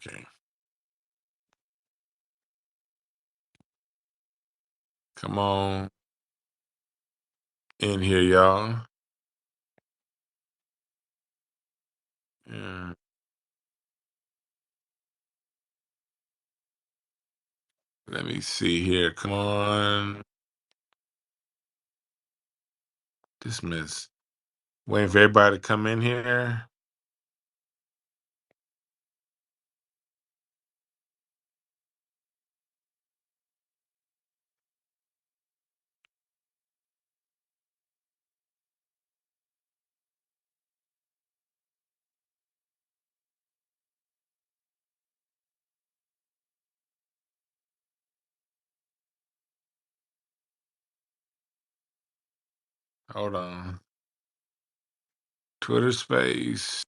Okay. Come on in here, y'all. Yeah. Let me see here. Come on. Dismiss. Waiting for everybody to come in here. Hold on. Twitter space.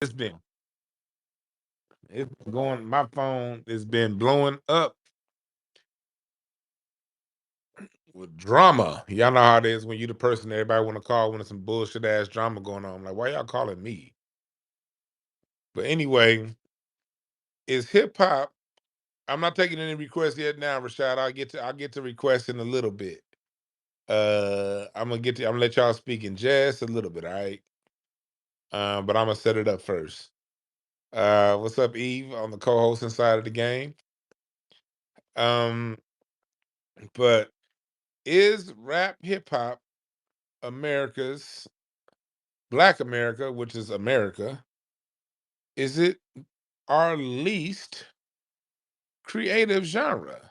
It's been it's going my phone has been blowing up with drama. Y'all know how it is when you the person that everybody want to call when there's some bullshit ass drama going on. Like, why y'all calling me? But anyway, is hip hop. I'm not taking any requests yet now, Rashad. I'll get to requests in a little bit. I'm gonna let y'all speak in just a little bit, all right? But I'm gonna set it up first. What's up, Eve, on the co-hosting side of the game? Um, but is rap hip hop America's Black America, which is America, is it our least creative genre?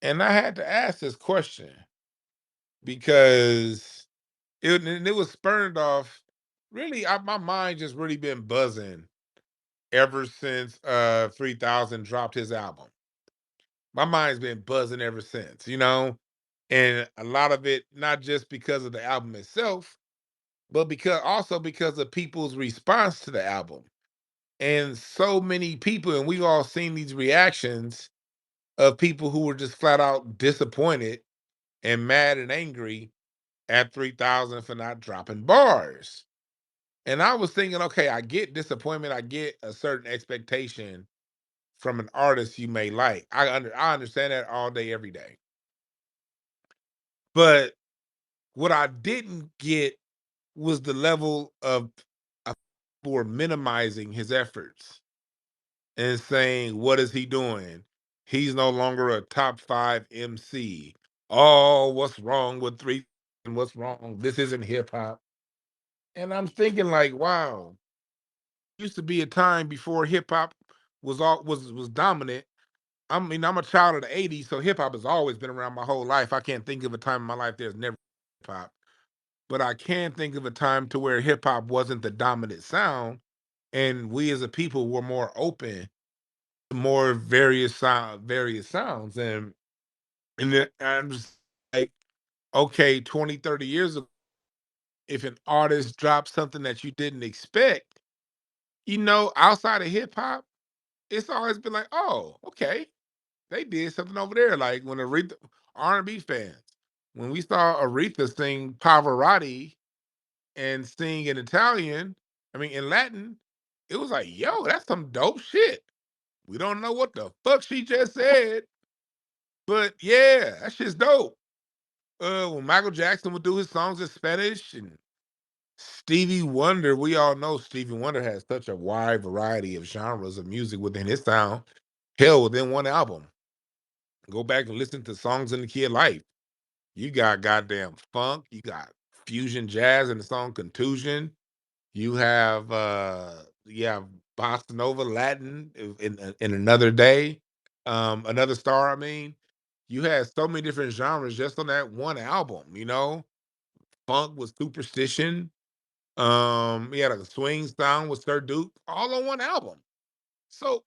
And I had to ask this question because it was spurned off. Really, my mind just really been buzzing ever since 3000 dropped his album. My mind's been buzzing ever since, and a lot of it not just because of the album itself, but because of people's response to the album. And so many people, and we've all seen these reactions of people who were just flat out disappointed and mad and angry at 3000 for not dropping bars. And I was thinking, okay, I get disappointment, I get a certain expectation from an artist you may like. I understand that all day, every day. But what I didn't get was the level of for minimizing his efforts and saying, "What is he doing? He's no longer a top 5 MC. Oh, what's wrong with three? And what's wrong? This isn't hip hop." And I'm thinking, like, wow, used to be a time before hip hop was dominant. I mean, I'm a child of the '80s, so hip hop has always been around my whole life. I can't think of a time in my life there's never hip hop, but I can think of a time to where hip hop wasn't the dominant sound, and we as a people were more open to more various sounds. And then I'm just like, okay, 20, 30 years ago, if an artist drops something that you didn't expect, outside of hip hop, it's always been like, oh, okay, they did something over there. Like when Aretha, R&B fans, when we saw Aretha sing Pavarotti and sing in Italian, I mean in Latin, it was like, yo, that's some dope shit. We don't know what the fuck she just said, but yeah, that shit's dope. When Michael Jackson would do his songs in Spanish and Stevie Wonder, we all know Stevie Wonder has such a wide variety of genres of music within his sound. Hell, within one album. Go back and listen to Songs in the Key of Life. You got goddamn funk, you got fusion jazz in the song Contusion. You have bossa nova Latin in Another Day, Another Star, I mean. You had so many different genres just on that one album. Funk with Superstition. He had a swing sound with Sir Duke, all on one album. So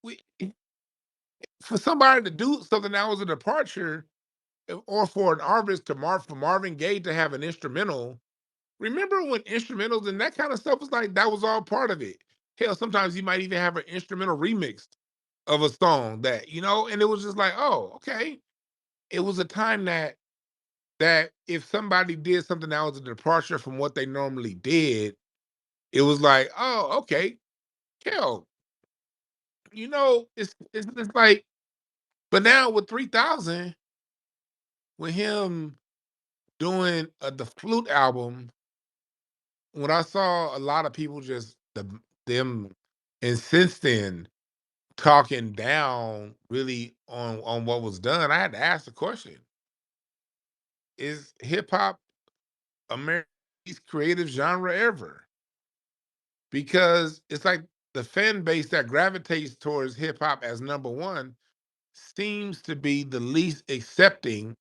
for somebody to do something that was a departure, or for an artist for Marvin Gaye to have an instrumental. Remember when instrumentals and that kind of stuff was like that was all part of it. Hell, sometimes you might even have an instrumental remix of a song that, and it was just like, oh, okay. It was a time that if somebody did something that was a departure from what they normally did, it was like, oh, okay, Kel, it's like, but now with 3000, with him doing the flute album, when I saw a lot of people just them insisting talking down really on what was done, I had to ask the question: is hip hop America's least creative genre ever? Because it's like the fan base that gravitates towards hip hop as number one seems to be the least accepting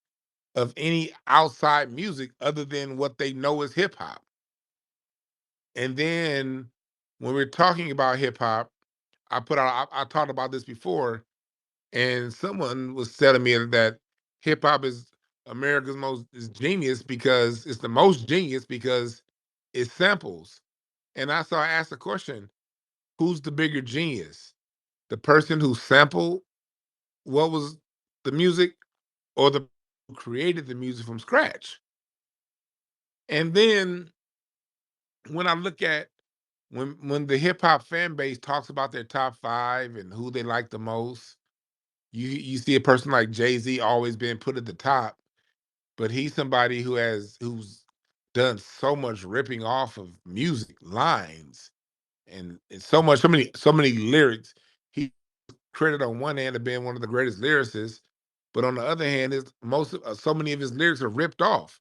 of any outside music other than what they know is hip hop. And then when we're talking about hip hop, I talked about this before, and someone was telling me that hip hop is America's most is genius because it's the most genius because it samples. And I asked the question, who's the bigger genius? The person who sampled what was the music, or the who created the music from scratch? And then when I look at when the hip hop fan base talks about their top five and who they like the most, you see a person like Jay-Z always being put at the top, but he's somebody who's done so much ripping off of music lines, and so many lyrics. He credited on one hand of being one of the greatest lyricists, but on the other hand, is so many of his lyrics are ripped off.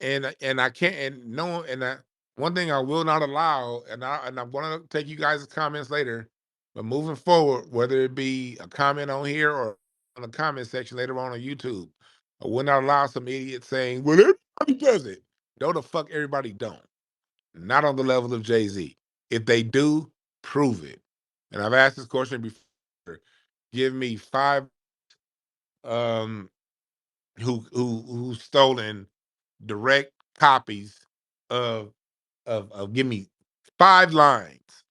And I can't, and no, and one thing I will not allow, and I'm gonna take you guys' comments later, but moving forward, whether it be a comment on here or on the comment section later on YouTube, I will not allow some idiot saying, "Well, everybody does it." No, the fuck, everybody don't. Not on the level of Jay-Z. If they do, prove it. And I've asked this question before. Give me five um who stolen direct copies of give me five lines,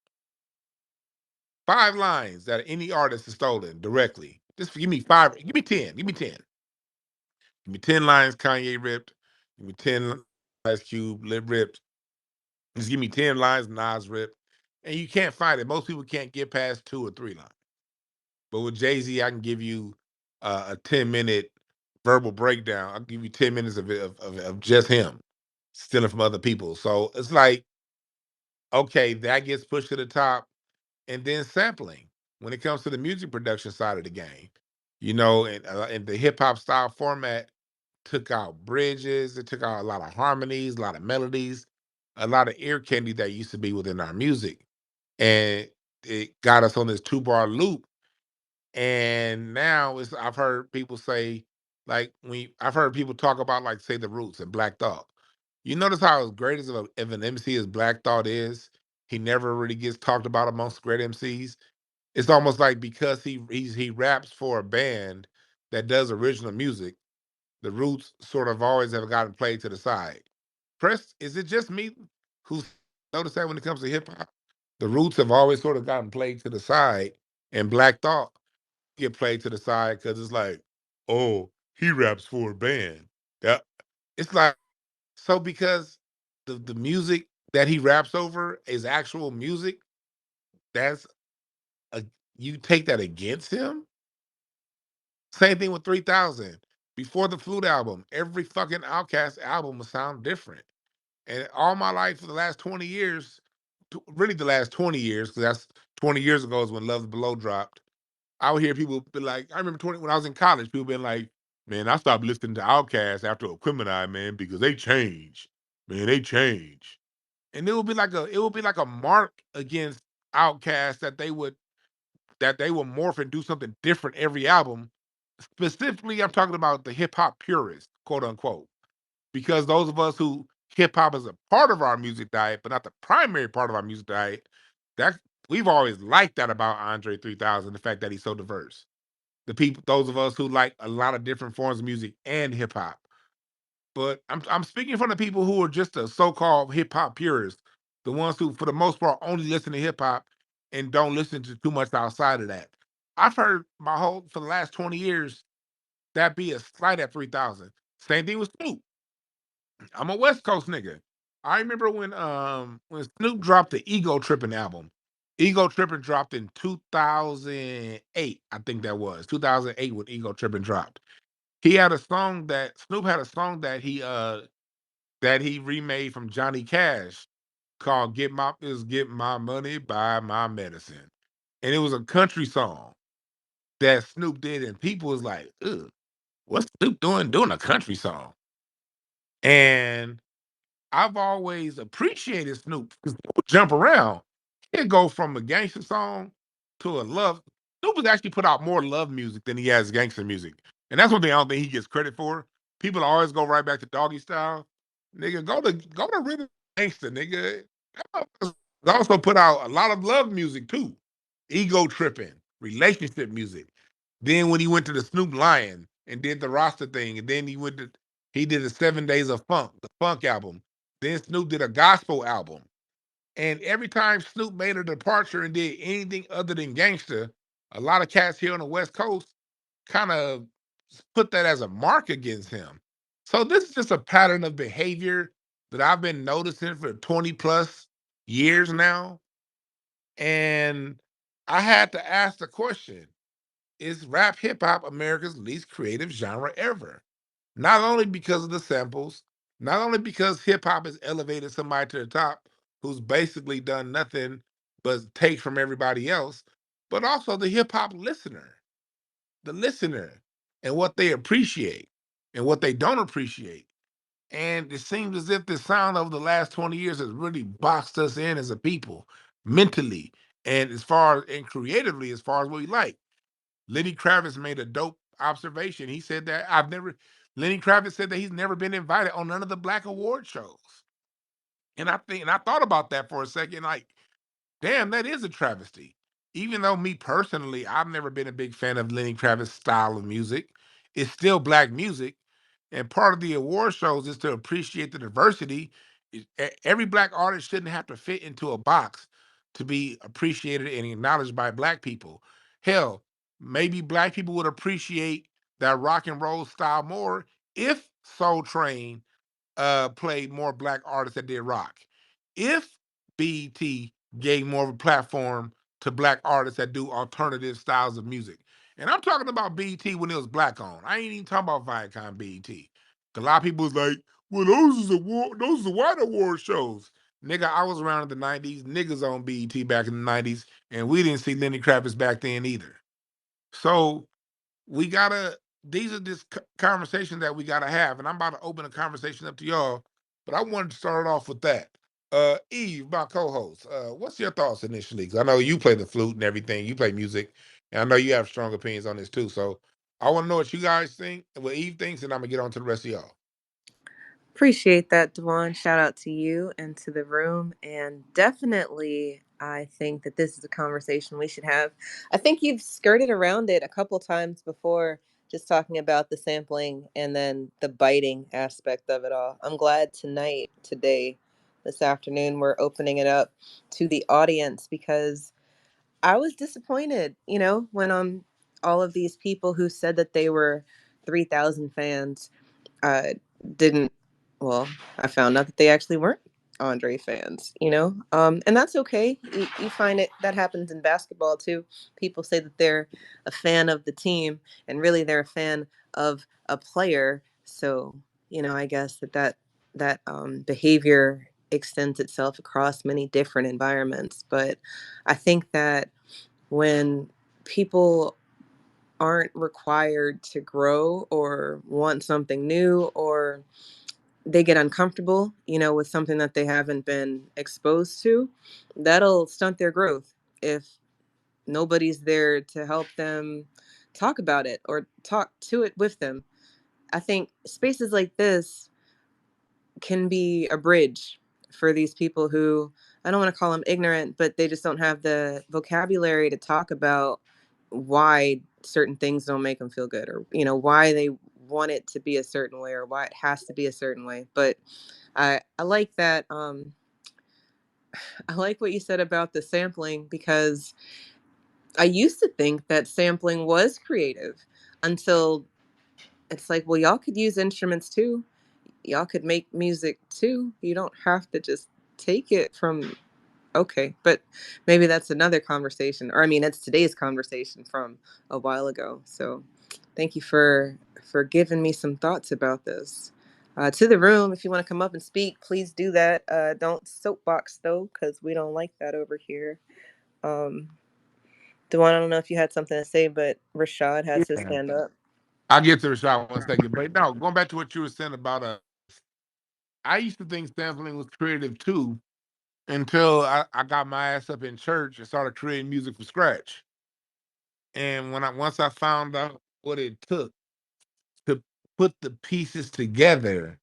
five lines that any artist has stolen directly. Just give me five, give me 10, give me 10. Give me 10 lines Kanye ripped, give me 10 Ice Cube ripped, just give me 10 lines Nas ripped. And you can't find it. Most people can't get past 2 or 3 lines. But with Jay-Z, I can give you a 10-minute verbal breakdown. I'll give you 10 minutes of just him stealing from other people. So it's like, okay, that gets pushed to the top. And then sampling when it comes to the music production side of the game, and the hip hop style format took out bridges, it took out a lot of harmonies, a lot of melodies, a lot of ear candy that used to be within our music. And it got us on this 2 bar loop. And now I've heard people say, like, I've heard people talk about, like, say, the Roots and Black Thought. You notice how as great as of an MC as Black Thought is, he never really gets talked about amongst great MCs. It's almost like because he raps for a band that does original music, the Roots sort of always have gotten played to the side. Press, is it just me who's noticed that when it comes to hip hop? The Roots have always sort of gotten played to the side, and Black Thought get played to the side because it's like, oh, he raps for a band. Yeah. It's like, so because the music that he raps over is actual music, that's a you take that against him? Same thing with 3000. Before the Flute album, every fucking Outkast album would sound different. And all my life for the last 20 years, really the last 20 years, because that's 20 years ago is when Love Below dropped. I would hear people be like, I remember when I was in college, people being like, man, I stopped listening to Outkast after Equimini, man, because they change. Man, they change. And it would be like a mark against Outkast that they would morph and do something different every album. Specifically, I'm talking about the hip hop purists, quote unquote, because those of us who hip hop is a part of our music diet, but not the primary part of our music diet, that we've always liked that about Andre 3000, the fact that he's so diverse. The people, those of us who like a lot of different forms of music and hip hop. But I'm speaking from the people who are just the so-called hip hop purists, the ones who, for the most part, only listen to hip hop and don't listen to too much outside of that. I've heard for the last 20 years that be a slight at 3,000. Same thing with Snoop. I'm a West Coast nigga. I remember when Snoop dropped the Ego Trippin' album. Ego Trippin' dropped in 2008, I think that was 2008 when Ego Trippin' dropped. He had a song that Snoop had a song that he remade from Johnny Cash called Get My Money, Buy My Medicine. And it was a country song that Snoop did, and people was like, ugh, what's Snoop doing a country song? And I've always appreciated Snoop because Snoop would jump around. He'd go from a gangster song to a love. Snoop has actually put out more love music than he has gangster music. And that's one thing I don't think he gets credit for. People always go right back to Doggy Style. Nigga, go to Rhythm Gangster, nigga. He also put out a lot of love music too. Ego tripping, relationship music. Then when he went to the Snoop Lion and did the roster thing, and then he did the 7 Days of Funk, the funk album. Then Snoop did a gospel album. And every time Snoop made a departure and did anything other than gangster, a lot of cats here on the West Coast kind of put that as a mark against him. So this is just a pattern of behavior that I've been noticing for 20 plus years now. And I had to ask the question, is rap hip hop America's least creative genre ever? Not only because of the samples, not only because hip hop has elevated somebody to the top who's basically done nothing but take from everybody else, but also the hip hop listener, and what they appreciate and what they don't appreciate. And it seems as if the sound over the last 20 years has really boxed us in as a people, mentally, and creatively, as far as what we like. Lenny Kravitz made a dope observation. He said that Lenny Kravitz said that he's never been invited on none of the black award shows. And I thought about that for a second, like, damn, that is a travesty. Even though me personally, I've never been a big fan of Lenny Kravitz's style of music, it's still black music. And part of the award shows is to appreciate the diversity. Every black artist shouldn't have to fit into a box to be appreciated and acknowledged by black people. Hell, maybe black people would appreciate that rock and roll style more if Soul Train played more black artists that did rock. If BET gave more of a platform to black artists that do alternative styles of music. And I'm talking about BET when it was black on. I ain't even talking about Viacom BET. A lot of people was like, well, those are white award shows. Nigga, I was around in the 90s. Niggas on BET back in the 90s, and we didn't see Lenny Kravitz back then either. So we gotta these are just conversations that we gotta have, and I'm about to open a conversation up to y'all, but I wanted to start it off with that. Eve, my co-host, what's your thoughts initially? Because I know you play the flute and everything, you play music, and I know you have strong opinions on this too. So I want to know what you guys think, what Eve thinks, and I'm gonna get on to the rest of y'all. Appreciate that, Dwan. Shout out to you and to the room. And definitely, I think that this is a conversation we should have. I think you've skirted around it a couple times before, just talking about the sampling and then the biting aspect of it all. I'm glad today, this afternoon, we're opening it up to the audience because I was disappointed, when all of these people who said that they were 3,000 fans uh, didn't. Well, I found out that they actually weren't Andre fans. And that's okay. You find it that happens in basketball too. People say that they're a fan of the team, and really they're a fan of a player. So, I guess that behavior extends itself across many different environments. But I think that when people aren't required to grow or want something new, or they get uncomfortable, with something that they haven't been exposed to, that'll stunt their growth if nobody's there to help them talk about it or talk to it with them. I think spaces like this can be a bridge for these people who, I don't want to call them ignorant, but they just don't have the vocabulary to talk about why certain things don't make them feel good, or why they want it to be a certain way, or why it has to be a certain way. But I like that. I like what you said about the sampling, because I used to think that sampling was creative until it's like, well, y'all could use instruments too. Y'all could make music too. You don't have to just take it from okay, but maybe that's another conversation. Or I mean, it's today's conversation from a while ago. So thank you for giving me some thoughts about this. To the room, if you want to come up and speak, please do that. Don't soapbox though, because we don't like that over here. Um, Dewan, I don't know if you had something to say, but Rashad has his Yeah. hand up. I'll get to the shot 1 second. But no, going back to what you were saying about I used to think sampling was creative too until I got my ass up in church and started creating music from scratch. And once I found out what it took to put the pieces together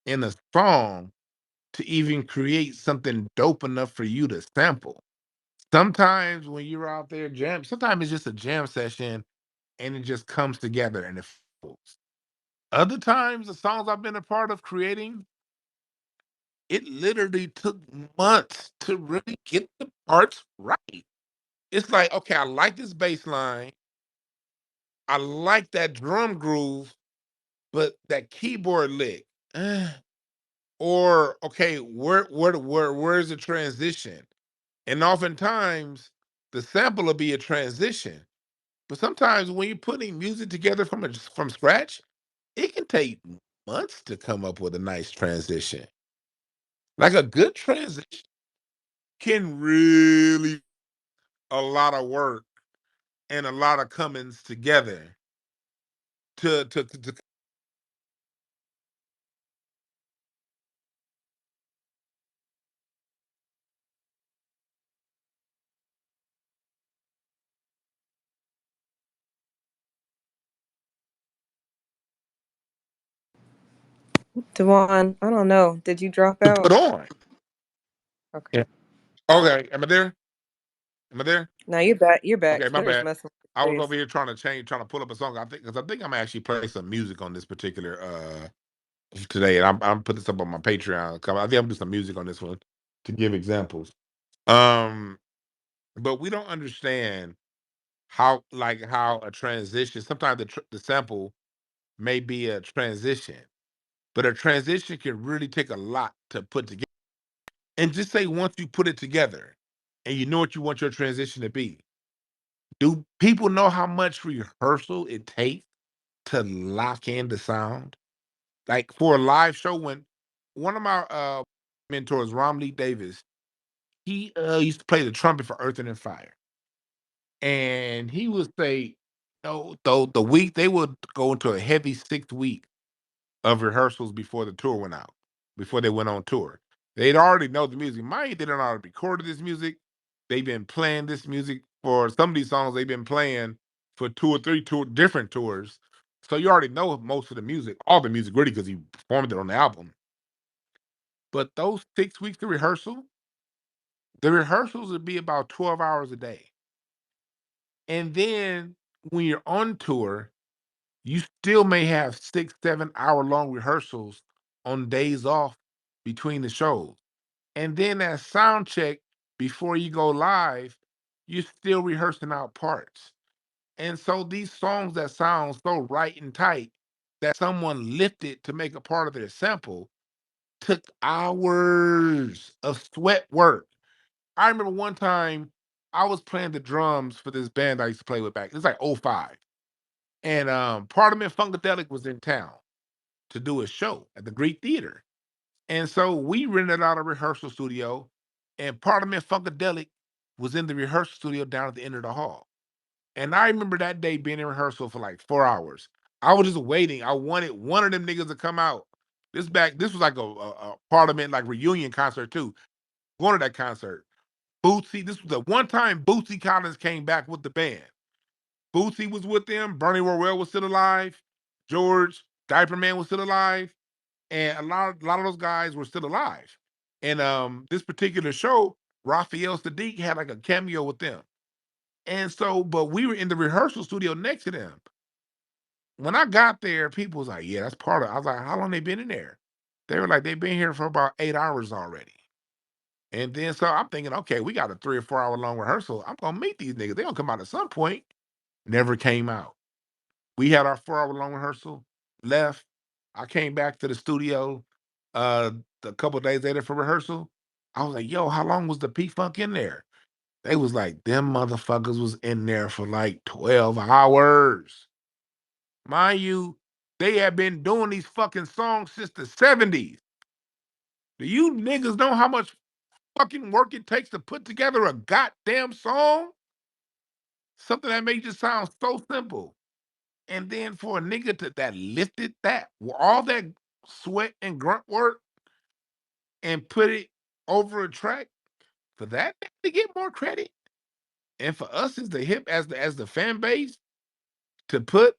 in a song to even create something dope enough for you to sample. Sometimes when you're out there sometimes it's just a jam session and it just comes together and it flows. Other times, the songs I've been a part of creating, it literally took months to really get the parts right. It's like, okay, I like this bass line. I like that drum groove, but that keyboard lick. eh, Or okay, where's the transition? And oftentimes the sample will be a transition. But sometimes when you're putting music together from scratch, it can take months to come up with a nice transition. Like a good transition can really a lot of work and a lot of comings together to Dewan, I don't know. Did you drop to put out? on. Okay. Yeah. Okay, am I there? Am I there? Now you're back. You're back. Okay, my Twitter's bad. messing with I your was over face. here trying to pull up a song. I think I'm actually play some music on this particular today, and I'm putting this up on my Patreon. I think I'm do some music on this one to give examples. Um, but we don't understand how a transition. Sometimes the sample may be a transition, but a transition can really take a lot to put together. And just say once you put it together, and you know what you want your transition to be. Do people know how much rehearsal it takes to lock in the sound? Like for a live show, when one of my mentors, Romley Davis, he used to play the trumpet for Earth and Fire, and he would say, "No, though the week they would go into a heavy 6 week of rehearsals before the tour went out, before they went on tour. They'd already know the music. Mind you, they done already recorded this music. They've been playing this music for some of these songs. They've been playing for 2 or 3 different tours. So you already know most of the music, all the music, really, because he performed it on the album. But those 6 weeks of rehearsal, the rehearsals would be about 12 hours a day. And then when you're on tour, you still may have 6, 7 hour long rehearsals on days off between the shows. And then that sound check before you go live, you're still rehearsing out parts. And so these songs that sound so right and tight that someone lifted to make a part of their sample took hours of sweat work. I remember one time I was playing the drums for this band I used to play with back. It's like '05. And Parliament Funkadelic was in town to do a show at the Greek Theater. And so we rented out a rehearsal studio, and Parliament Funkadelic was in the rehearsal studio down at the end of the hall. And I remember that day being in rehearsal for like 4 hours. I was just waiting. I wanted one of them niggas to come out. This was like a Parliament like reunion concert too. Going to that concert. Bootsy, this was the one time Bootsy Collins came back with the band. Bootsy was with them. Bernie Worrell was still alive. George Diaper Man was still alive, and a lot of those guys were still alive. And this particular show, Raphael Sadiq had like a cameo with them. And so, but we were in the rehearsal studio next to them. When I got there, people was like, "Yeah, that's part of." I was like, "How long they been in there?" They were like, "They've been here for about 8 hours already." And then so I'm thinking, okay, we got a 3 or 4 hour long rehearsal. I'm gonna meet these niggas. They gonna come out at some point. Never came out. We had our 4 hour long rehearsal, left. I came back to the studio uh a couple days later for rehearsal. I was like, yo, how long was the P Funk in there? They was like, them motherfuckers was in there for like 12 hours. Mind you, they had been doing these fucking songs since the 70s. Do you niggas know how much fucking work it takes to put together a goddamn song? Something that made you sound so simple. And then for a nigga that lifted that, all that sweat and grunt work and put it over a track, for that to get more credit, and for us as the hip as the fan base to put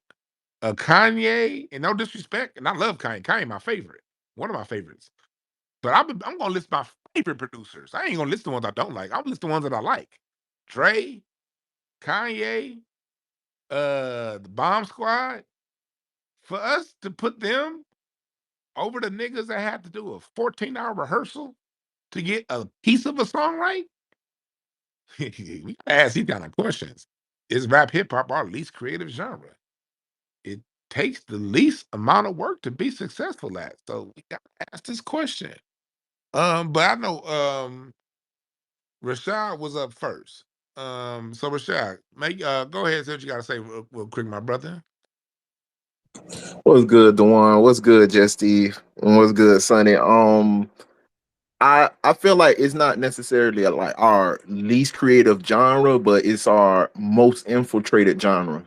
a Kanye, and no disrespect, and I love Kanye. Kanye my favorite, one of my favorites. But I'm gonna list my favorite producers. I ain't gonna list the ones I don't like. I'm gonna list the ones that I like. Dre, Kanye, the Bomb Squad. For us to put them over the niggas that had to do a 14-hour rehearsal to get a piece of a song right, we gotta ask these kind of questions. Is rap hip hop our least creative genre? It takes the least amount of work to be successful at. So we gotta ask this question. But I know Rashad was up first. So Rashad, make go ahead and say what you gotta say real quick, my brother. What's good, Dewan? What's good, Just Steve? And what's good, Sonny? I feel like it's not necessarily like our least creative genre, but it's our most infiltrated genre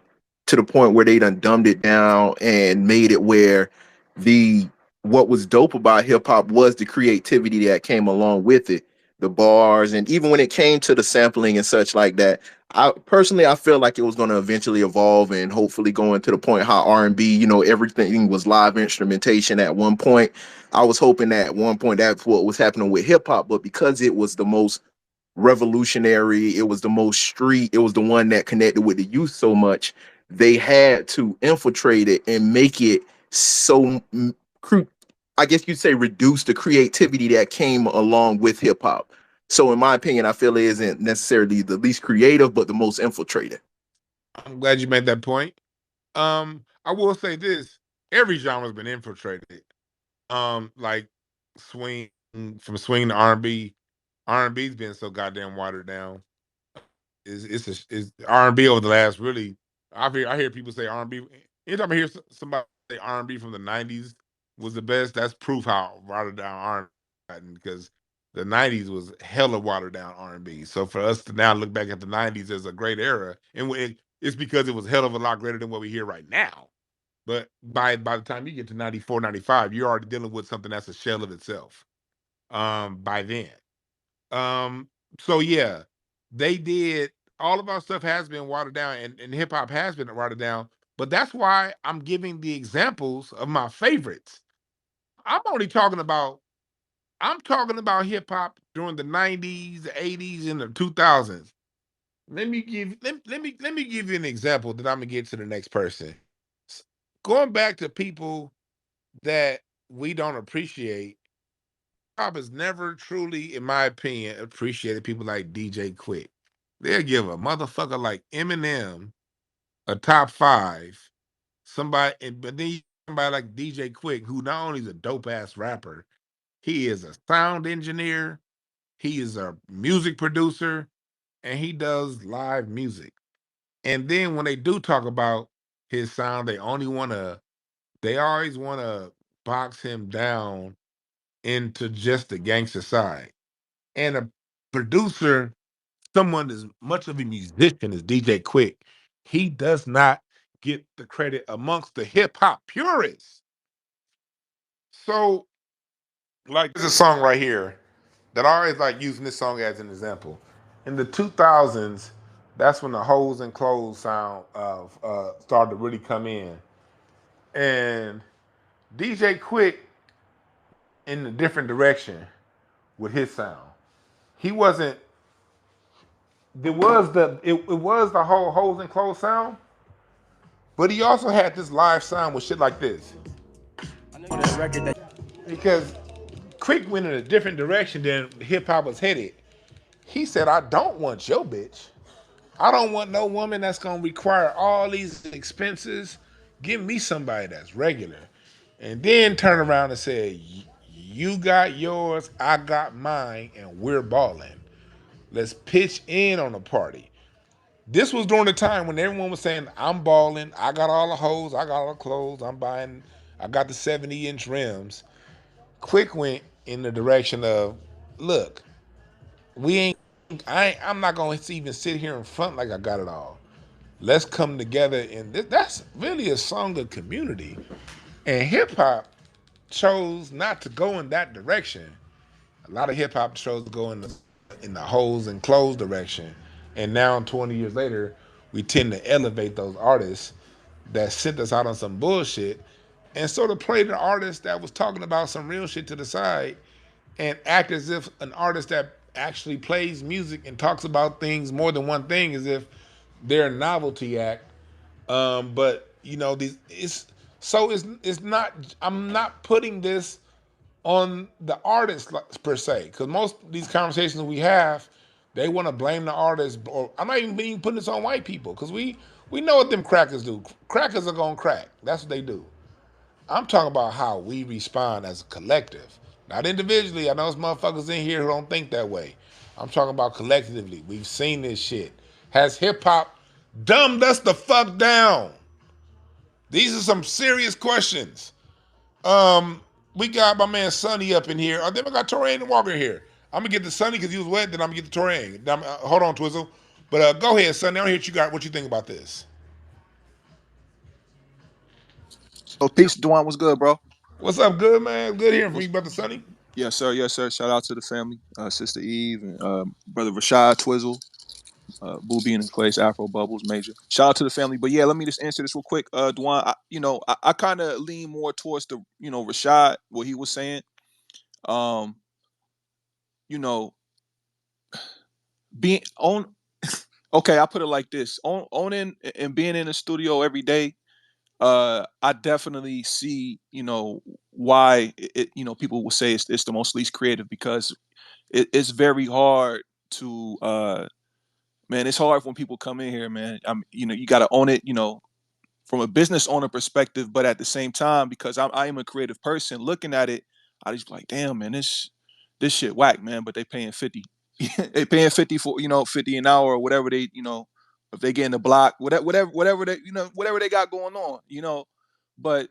to the point where they done dumbed it down and made it where the what was dope about hip hop was the creativity that came along with it, the bars, and even when it came to the sampling and such like that. I feel like it was going to eventually evolve and hopefully go into the point how R&B, everything was live instrumentation at one point. I was hoping that at one point that's what was happening with hip hop, but because it was the most revolutionary, it was the most street, it was the one that connected with the youth so much, they had to infiltrate it and make it so I guess you'd say reduce the creativity that came along with hip hop. So in my opinion, I feel it isn't necessarily the least creative, but the most infiltrated. I'm glad you made that point. I will say this: every genre's been infiltrated. Like swing from swing to R&B. R&B's been so goddamn watered down. Is R&B over the last really. I hear people say R&B. Anytime I hear somebody say R&B from the '90s was the best, that's proof how watered down R&B because the '90s was hella watered down R&B. So for us to now look back at the '90s as a great era, and it's because it was hell of a lot greater than what we hear right now. But by the time you get to '94, '95, you're already dealing with something that's a shell of itself. By then. Um, so yeah, they did all of our stuff has been watered down and hip hop has been watered down, but that's why I'm giving the examples of my favorites. I'm only talking about I'm talking about hip hop during the '90s, the '80s, and the 2000s. Let me give you an example that I'm gonna get to the next person. S- Going back to people that we don't appreciate, pop has never truly, in my opinion, appreciated people like DJ Quick. They'll give a motherfucker like Eminem a top five. But then somebody like DJ Quick, who not only is a dope ass rapper, he is a sound engineer, he is a music producer, and he does live music. And then when they do talk about his sound, they always wanna box him down into just the gangster side. And a producer, someone as much of a musician as DJ Quick, he does not get the credit amongst the hip hop purists. So, like, there's a song right here that I always like using this song as an example. In the 2000s, that's when the hoes and clothes sound started to really come in. And DJ Quick in a different direction with his sound. He wasn't it was the whole hoes and clothes sound, but he also had this live sound with shit like this. Because Quick went in a different direction than hip hop was headed. He said, "I don't want your bitch. I don't want no woman that's gonna require all these expenses. Give me somebody that's regular." And then turn around and said, "You got yours, I got mine, and we're balling. Let's pitch in on the party." This was during the time when everyone was saying, "I'm balling. I got all the hoes. I got all the clothes. I'm buying. I got the 70-inch rims." Quick went in the direction of, "Look, we ain't. I'm not gonna even sit here in front like I got it all. Let's come together." And that's really a song of community. And hip hop chose not to go in that direction. A lot of hip hop chose to go in the hoes and clothes direction. And now, 20 years later, we tend to elevate those artists that sent us out on some bullshit and sort of play the artist that was talking about some real shit to the side and act as if an artist that actually plays music and talks about things more than one thing as if they're a novelty act. But you know, these it's not. I'm not putting this on the artist per se, because most of these conversations we have, they want to blame the artist. Or I'm not even being putting this on white people, because we know what them crackers do. Crackers are gonna crack. That's what they do. I'm talking about how we respond as a collective, not individually. I know there's motherfuckers in here who don't think that way. I'm talking about collectively. We've seen this shit. Has hip hop dumbed us the fuck down? These are some serious questions. Um, we got my man Sonny up in here. Then I got Torian Walker here. I'm gonna get the Sonny because he was wet. Then I'm gonna get the Torian. Hold on, Twizzle. But go ahead, Sonny. I want to hear what you got. What you think about this? Oh, peace, Dwan. What's good, bro? What's up, good man? Good hearing from What's you, brother Sonny. Yes, sir. Yes, sir. Shout out to the family, Sister Eve and brother Rashad Twizzle, Booby in his place, Afro Bubbles, Major. Shout out to the family. But yeah, let me just answer this real quick, Dwan. I kind of lean more towards the Rashad what he was saying. Um, you know, being on. Okay, I put it like this: owning and being in the studio every day. I definitely see, why people will say it's the most least creative because it's very hard to man, it's hard when people come in here, man. You got to own it, from a business owner perspective, but at the same time, because I am a creative person, looking at it, I just be like, damn, man, this shit whack, man. But they paying 50, they paying 50 for 50 an hour or whatever they if they get in the block, whatever they whatever they got going on, but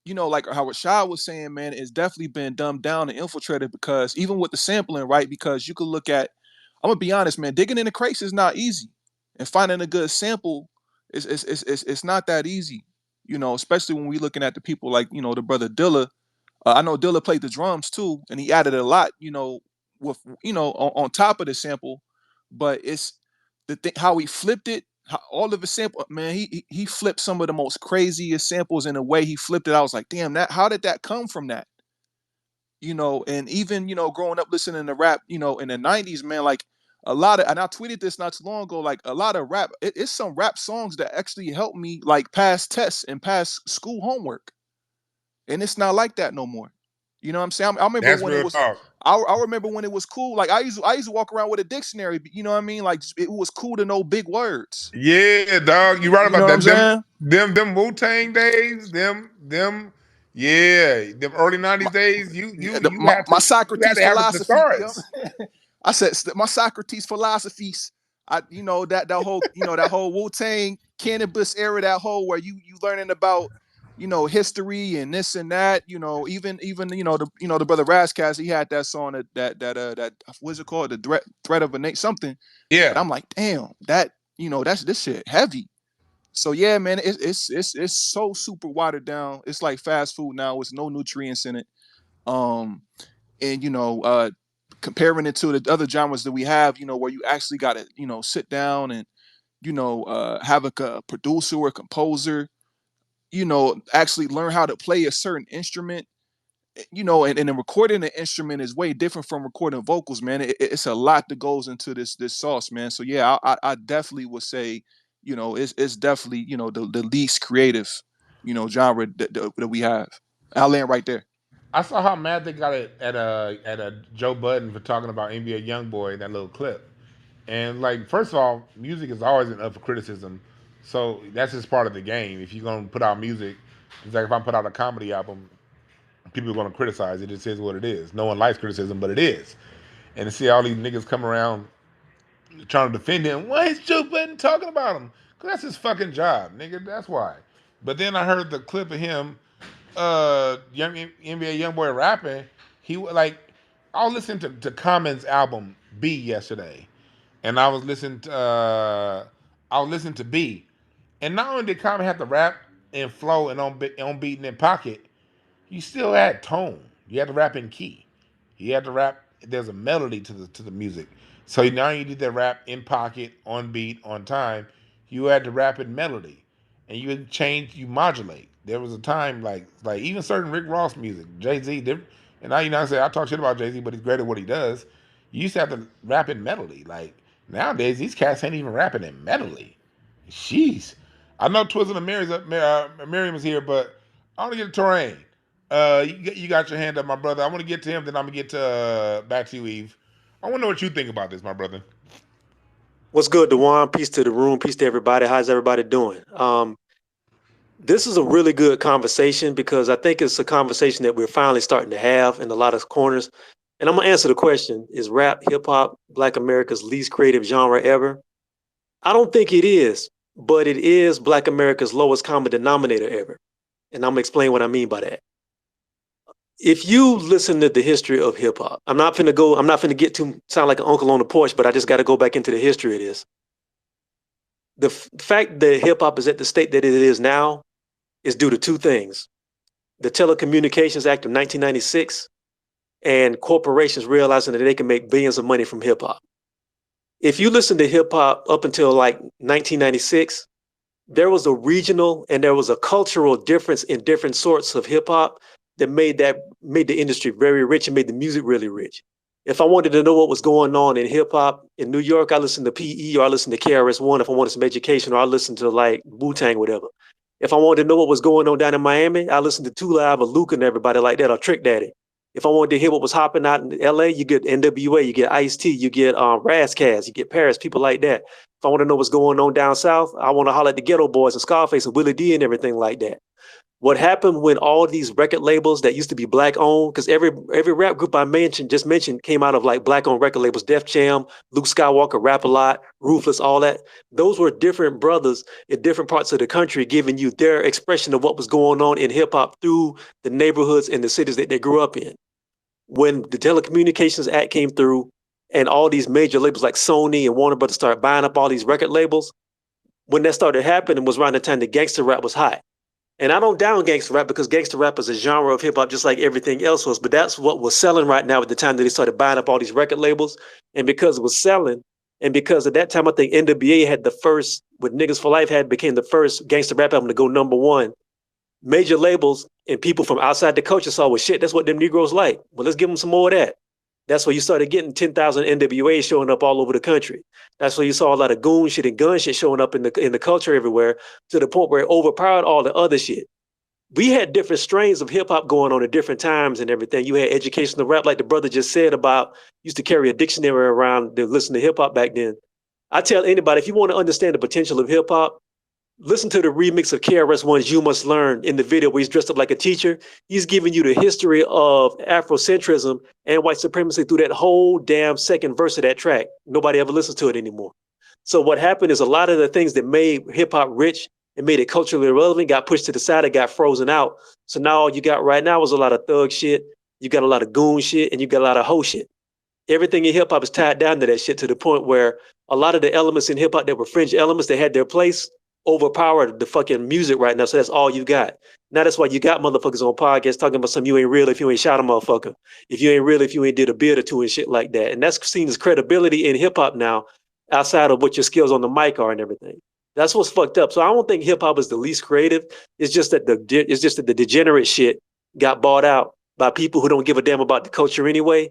like how Rashad was saying, man, it's definitely been dumbed down and infiltrated because even with the sampling, right? Because you could look at, I'm gonna be honest, man, digging in the crates is not easy, and finding a good sample it's not that easy, especially when we looking at the people like the brother Dilla. I know Dilla played the drums too, and he added a lot, with on top of the sample, but it's the thing how he flipped it. All of the sample, man, he flipped some of the most craziest samples in a way he flipped it. I was like, damn, that how did that come from that? And even growing up listening to rap, in the '90s, man, like a lot of, and I tweeted this not too long ago, like a lot of rap, it's some rap songs that actually helped me like pass tests and pass school homework, and it's not like that no more. You know what I'm saying? I remember That's when it real was. talk. I remember when it was cool. Like I used to walk around with a dictionary. You know what I mean? Like it was cool to know big words. Yeah, dog. You right You know about what I'm that. Them saying? them them Wu Tang days. Yeah. Them early '90s My, days. You my, had my to you had Socrates to have the philosophy. thesaurus. I said my Socrates philosophies. That whole Wu Tang cannabis era, that whole where you learning about history and this and that. Even the brother Razcast, he had that song that what's it called, the threat of a name something. And Yeah, I'm like, damn, that's this shit heavy. So yeah, man, it's so super watered down. It's like fast food now. With no nutrients in it. Um, and comparing it to the other genres that we have, where you actually got to sit down and have a producer or a composer, actually learn how to play a certain instrument. And then recording an instrument is way different from recording vocals, man. It's a lot that goes into this sauce, man. So yeah, I definitely would say, it's definitely the least creative, genre that we have. I'll land right there. I saw how mad they got it at a Joe Budden for talking about NBA YoungBoy in that little clip. And like, first of all, music is always up for criticism, so that's just part of the game. If you're gonna put out music, it's like if I put out a comedy album, people are gonna criticize it. It is what it is. No one likes criticism, but it is. And to see all these niggas come around trying to defend him, why is Joe Budden talking about him? Cause that's his fucking job, nigga. That's why. But then I heard the clip of him young NBA young boy rapping, he like I was listening to Common's album B yesterday, and I was listening to B, and not only did Common have to rap and flow and on beat and in pocket, you still had tone. You had to rap in key. You had to rap. There's a melody to the music. So now you did that rap in pocket, on beat, on time. You had to rap in melody, and you would change. You modulate. There was a time like even certain Rick Ross music, Jay Z, and I say I talk shit about Jay Z, but he's great at what he does. You used to have to rap in melody. Like nowadays, these cats ain't even rapping in melody. Jeez. I know Twizzle and Miriam is here, but I want to get to Terrain. You got your hand up, my brother. I want to get to him, then I'm gonna get to back to you, Eve. I want to know what you think about this, my brother. What's good, Dwan? Peace to the room. Peace to everybody. How's everybody doing? This is a really good conversation because I think it's a conversation that we're finally starting to have in a lot of corners. And I'm gonna answer the question: is rap, hip hop, Black America's least creative genre ever? I don't think it is, but it is Black America's lowest common denominator ever. And I'm gonna explain what I mean by that. If you listen to the history of hip hop, I'm not finna get to sound like an uncle on the porch, but I just got to go back into the history of this. Fact that hip hop is at the state that it is now is due to two things: the Telecommunications Act of 1996 and corporations realizing that they can make billions of money from hip hop. If you listen to hip hop up until like 1996, there was a regional and there was a cultural difference in different sorts of hip hop that made the industry very rich and made the music really rich. If I wanted to know what was going on in hip hop in New York, I listened to PE or I listened to KRS-One. If I wanted some education, or I listened to like Wu-Tang, whatever. If I wanted to know what was going on down in Miami, I listened to Two Live or Luke and everybody like that, or Trick Daddy. If I wanted to hear what was hopping out in LA, you get NWA, you get Ice-T, you get Razzcast, you get Paris, people like that. If I want to know what's going on down south, I want to holler at the Ghetto Boys and Scarface and Willie D and everything like that. What happened when all these record labels that used to be black owned, because every rap group I just mentioned came out of like black owned record labels: Def Jam, Luke Skywalker, Rap a Lot, Ruthless, all that. Those were different brothers in different parts of the country giving you their expression of what was going on in hip hop through the neighborhoods and the cities that they grew up in. When the Telecommunications Act came through and all these major labels like Sony and Warner Brothers started buying up all these record labels, when that started happening was around the time the gangster rap was hot. And I don't down gangster rap because gangster rap is a genre of hip hop just like everything else was. But that's what was selling right now at the time that they started buying up all these record labels. And because it was selling, and because at that time I think NWA had the first, what Niggas for Life had, became the first gangster rap album to go #1. Major labels and people from outside the culture saw, well, shit, that's what them Negroes like. Well, let's give them some more of that. That's where you started getting 10,000 NWA showing up all over the country. That's where you saw a lot of goon shit and gun shit showing up in the culture everywhere, to the point where it overpowered all the other shit. We had different strains of hip hop going on at different times and everything. You had educational rap, like the brother just said about, used to carry a dictionary around to listen to hip hop back then. I tell anybody, if you want to understand the potential of hip hop, listen to the remix of KRS-One's "You Must Learn" in the video where he's dressed up like a teacher. He's giving you the history of Afrocentrism and white supremacy through that whole damn second verse of that track. Nobody ever listens to it anymore. So what happened is a lot of the things that made hip hop rich and made it culturally relevant got pushed to the side, it got frozen out. So now all you got right now is a lot of thug shit, you got a lot of goon shit, and you got a lot of hoe shit. Everything in hip hop is tied down to that shit, to the point where a lot of the elements in hip hop that were fringe elements that had their place overpowered the fucking music right now. So that's all you got. Now that's why you got motherfuckers on podcasts talking about something: you ain't real if you ain't shot a motherfucker. If you ain't real if you ain't did a bit or two and shit like that. And that's seen as credibility in hip hop now, outside of what your skills on the mic are and everything. That's what's fucked up. So I don't think hip hop is the least creative. It's just that the degenerate shit got bought out by people who don't give a damn about the culture anyway.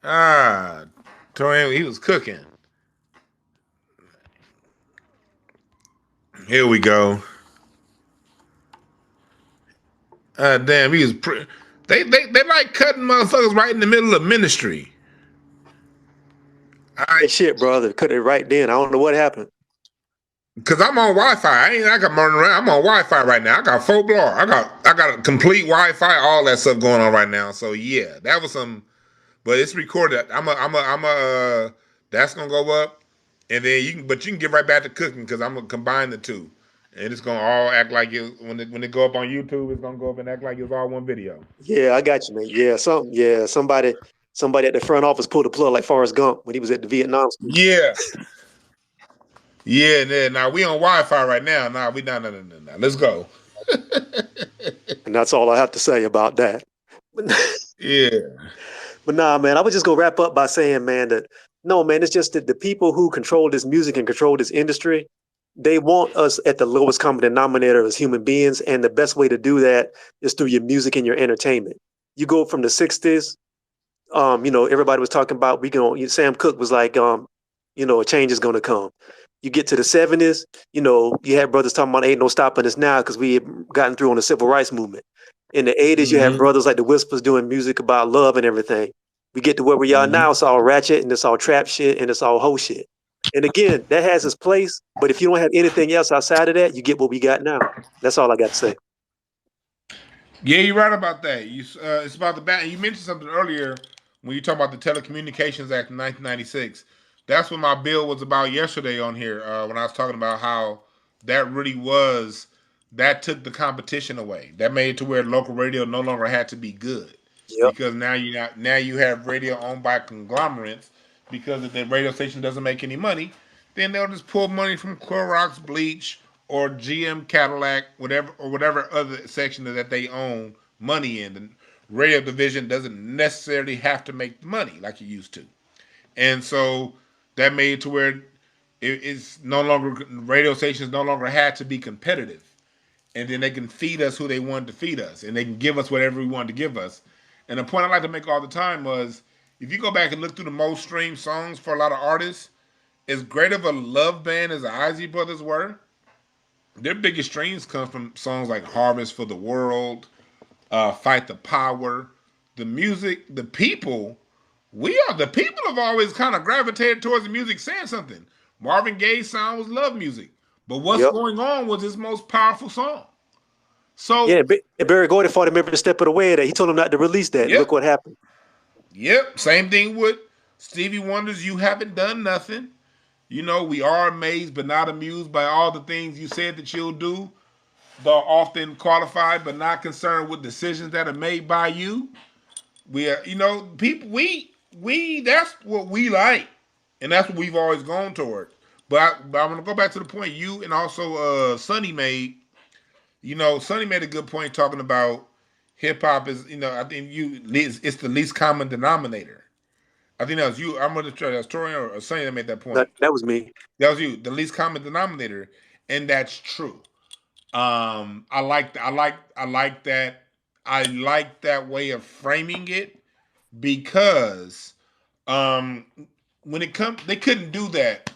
Ah, Torian, he was cooking. Here we go. Damn, he was. They like cutting motherfuckers right in the middle of ministry. That shit, brother. Cut it right then. I don't know what happened. Cause I'm on Wi-Fi. I got running around. I'm on Wi-Fi right now. I got full blow. I got a complete Wi-Fi. All that stuff going on right now. So yeah, that was some. But it's recorded. That's gonna go up, and then you can get right back to cooking because I'm gonna combine the two, and it's gonna all act like it when it go up on YouTube. It's gonna go up and act like it's all one video. Yeah, I got you, man. Somebody at the front office pulled the plug like Forrest Gump when he was at the Vietnam school. Yeah, yeah. Now we on Wi-Fi right now. Nah, we no. Let's go. And that's all I have to say about that. Yeah. But nah, man, I was just gonna wrap up by saying, man, that no, man, it's just that the people who control this music and control this industry, they want us at the lowest common denominator as human beings, and the best way to do that is through your music and your entertainment. You go from the '60s, everybody was talking about Sam Cooke was like, a change is gonna come. You get to the '70s, you had brothers talking about ain't no stopping us now because we had gotten through on the civil rights movement. In the '80s, you had brothers like the Whispers doing music about love and everything. We get to where we are now, it's all ratchet and it's all trap shit and it's all hoe shit. And again, that has its place, but if you don't have anything else outside of that, you get what we got now. That's all I got to say. Yeah, you're right about that. It's about the bat. You mentioned something earlier when you talk about the Telecommunications Act of 1996. That's what my bill was about yesterday on here when I was talking about how that really was that took the competition away. That made it to where local radio no longer had to be good Yep. because now you have radio owned by conglomerates because if the radio station doesn't make any money, then they'll just pull money from Clorox, Bleach, or GM Cadillac, whatever other section that they own money in. The radio division doesn't necessarily have to make money like it used to, and so that made it to where it's no longer radio stations no longer had to be competitive, and then they can feed us who they wanted to feed us, and they can give us whatever we wanted to give us. And the point I like to make all the time was, if you go back and look through the most streamed songs for a lot of artists, as great of a love band as the Isley Brothers were, their biggest streams come from songs like Harvest for the World, Fight the Power. The music, the people, the people have always kind of gravitated towards the music saying something. Marvin Gaye's sound was love music. But what's Yep. going on was his most powerful song. Yeah, So, and Barry Gordy fought him every step of the way. That he told him not to release that. yep, Look what happened. yep. Same thing with Stevie Wonder's You Haven't Done Nothing. We are amazed but not amused by all the things you said that you'll do. They're often qualified but not concerned with decisions that are made by you. We are, people. We. That's what we like, and that's what we've always gone toward. But I'm gonna go back to the point you and also Sonny made. Sonny made a good point talking about hip hop is. I think it's the least common denominator. I think that was you. I'm gonna try. That's Torian or Sonny that made that point. That was me. That was you. The least common denominator, and that's true. I like. I like that. I like that way of framing it because when it comes, they couldn't do that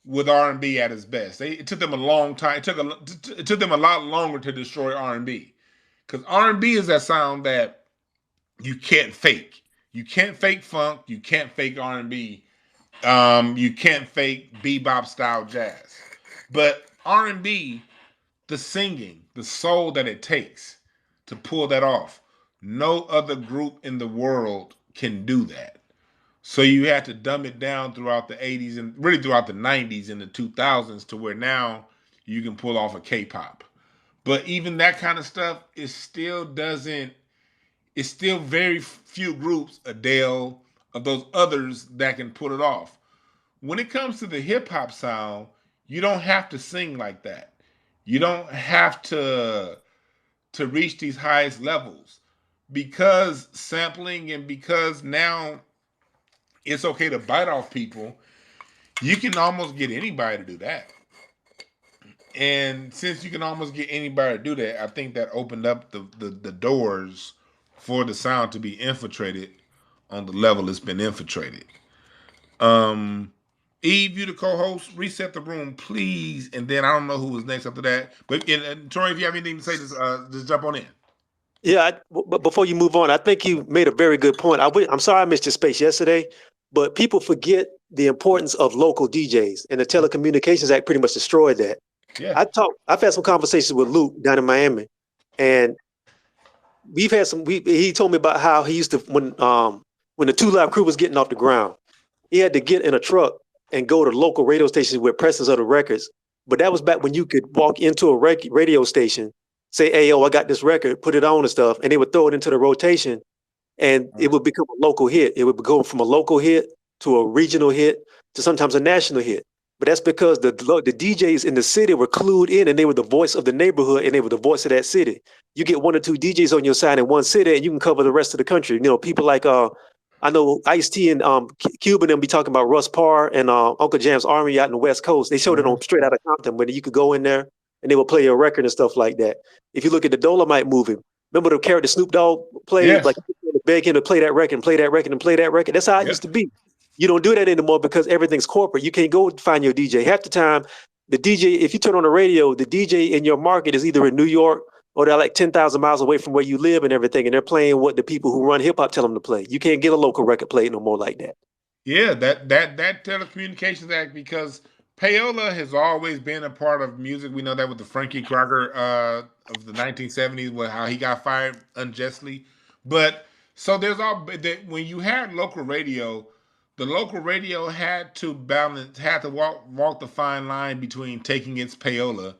with R&B at its best. It took them a long time. It took them a lot longer to destroy R&B because R&B is that sound that you can't fake. You can't fake funk. You can't fake R&B. You can't fake bebop style jazz. But R&B, the singing, the soul that it takes to pull that off, no other group in the world can do that. So you had to dumb it down throughout the 80s and really throughout the 90s and the 2000s to where now you can pull off a K-pop. But even that kind of stuff, it's still very few groups, Adele, of those others that can pull it off. When it comes to the hip hop sound, you don't have to sing like that. You don't have to reach these highest levels because sampling and because now it's okay to bite off people, you can almost get anybody to do that. And since you can almost get anybody to do that, I think that opened up the doors for the sound to be infiltrated on the level it's been infiltrated. Um, Eve, you the co-host. Reset the room, please, and then I don't know who was next after that. But Troy, if you have anything to say, just jump on in. Yeah, but before you move on, I think you made a very good point. I'm sorry I missed your space yesterday, but people forget the importance of local DJs, and the Telecommunications Act pretty much destroyed that. Yeah. I've had some conversations with Luke down in Miami, and we've had some. He told me about how he used to when the Two Live Crew was getting off the ground, he had to get in a truck and go to local radio stations with presses of the records. But that was back when you could walk into a radio station, say, "Hey, yo, I got this record," put it on and stuff, and they would throw it into the rotation, and it would become a local hit. It would go from a local hit to a regional hit to sometimes a national hit. But that's because the DJs in the city were clued in, and they were the voice of the neighborhood, and they were the voice of that city. You get one or two DJs on your side in one city, and you can cover the rest of the country. You know, people like I know Ice-T and Cube and them be talking about Russ Parr and Uncle Jam's Army out in the West Coast. They showed it on Straight Outta Compton, where you could go in there and they would play your record and stuff like that. If you look at the Dolomite movie, remember the character Snoop Dogg played? Yes. Like, beg him to play that record and play that record and play that record. That's how it used to be. You don't do that anymore because everything's corporate. You can't go find your DJ. Half the time, the DJ, if you turn on the radio, the DJ in your market is either in New York or they're like 10,000 miles away from where you live and everything, and they're playing what the people who run hip hop tell them to play. You can't get a local record played no more like that. Yeah, that Telecommunications Act, because payola has always been a part of music. We know that with the Frankie Crocker of the 1970s, with how he got fired unjustly. But so there's all that when you had local radio, the local radio had to walk the fine line between taking its payola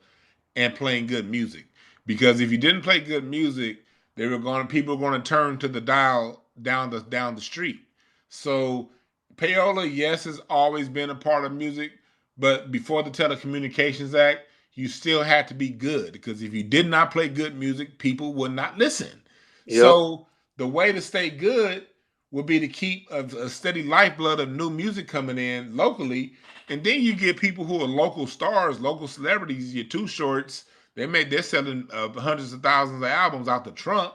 and playing good music. Because if you didn't play good music, people were going to turn to the dial down the street. So payola, yes, has always been a part of music, but before the Telecommunications Act, you still had to be good, because if you did not play good music, people would not listen. Yep. So the way to stay good would be to keep a steady lifeblood of new music coming in locally, and then you get people who are local stars, local celebrities. Your Too Shorts, they're selling hundreds of thousands of albums out the trunk,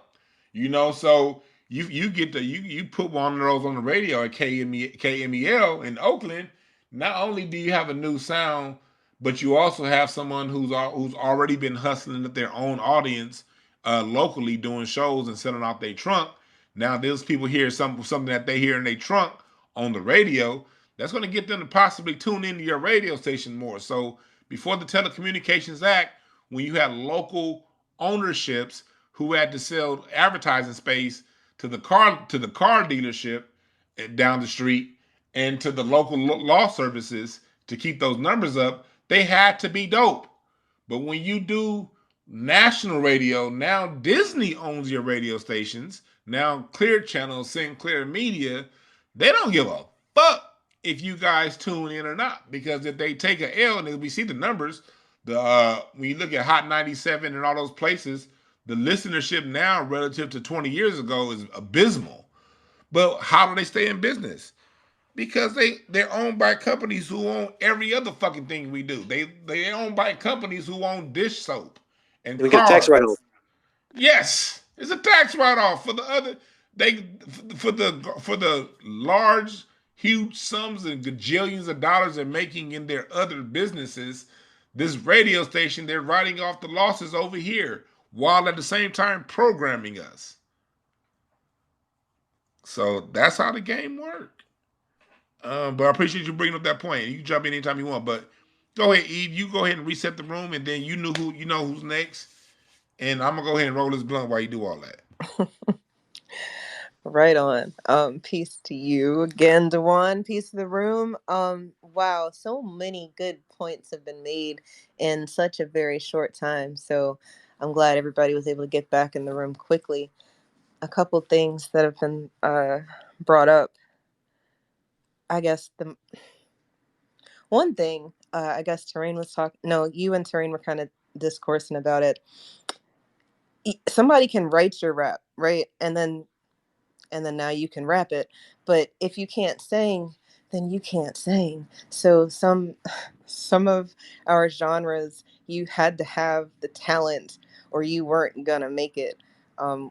So you put one of those on the radio at KMEL in Oakland. Not only do you have a new sound, but you also have someone who's already been hustling at their own audience locally, doing shows and selling out their trunk. Now those people hear something that they hear in their trunk on the radio. That's going to get them to possibly tune into your radio station more. So before the Telecommunications Act, when you had local ownerships who had to sell advertising space to the car dealership down the street and to the local law services to keep those numbers up, they had to be dope. But when you do national radio, now Disney owns your radio stations. Now Clear Channel, Sinclair Media, they don't give a fuck if you guys tune in or not, because if they take an L, and we see the numbers, when you look at Hot 97 and all those places, the listenership now relative to 20 years ago is abysmal. But how do they stay in business? Because they're owned by companies who own every other fucking thing we do. They owned by companies who own dish soap and We get a tax cars. write-off. Yes, it's a tax write-off for the other. For the large, huge sums and gajillions of dollars they're making in their other businesses. This radio station, they're writing off the losses over here while at the same time programming us. So that's how the game works. But I appreciate you bringing up that point. You can jump in anytime you want. But go ahead, Eve. You go ahead and reset the room, and then you know who's next. And I'm gonna go ahead and roll this blunt while you do all that. Right on. Peace to you again, Dwan. Peace to the room. Wow, so many good points have been made in such a very short time. So I'm glad everybody was able to get back in the room quickly. A couple things that have been brought up. I guess the one thing, I guess Terrain was talking. No, you and Terrain were kind of discoursing about it. Somebody can write your rap, right? And then now you can rap it. But if you can't sing, then you can't sing. So some of our genres, you had to have the talent or you weren't gonna make it.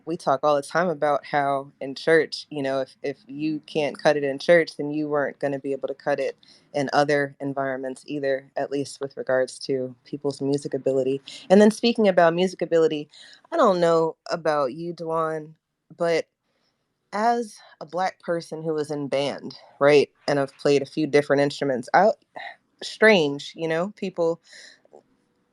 We talk all the time about how in church, you know, if you can't cut it in church, then you weren't going to be able to cut it in other environments either, at least with regards to people's music ability. And then speaking about music ability, I don't know about you, Dwan, but as a Black person who was in band, right, and I've played a few different instruments, strange, you know, people,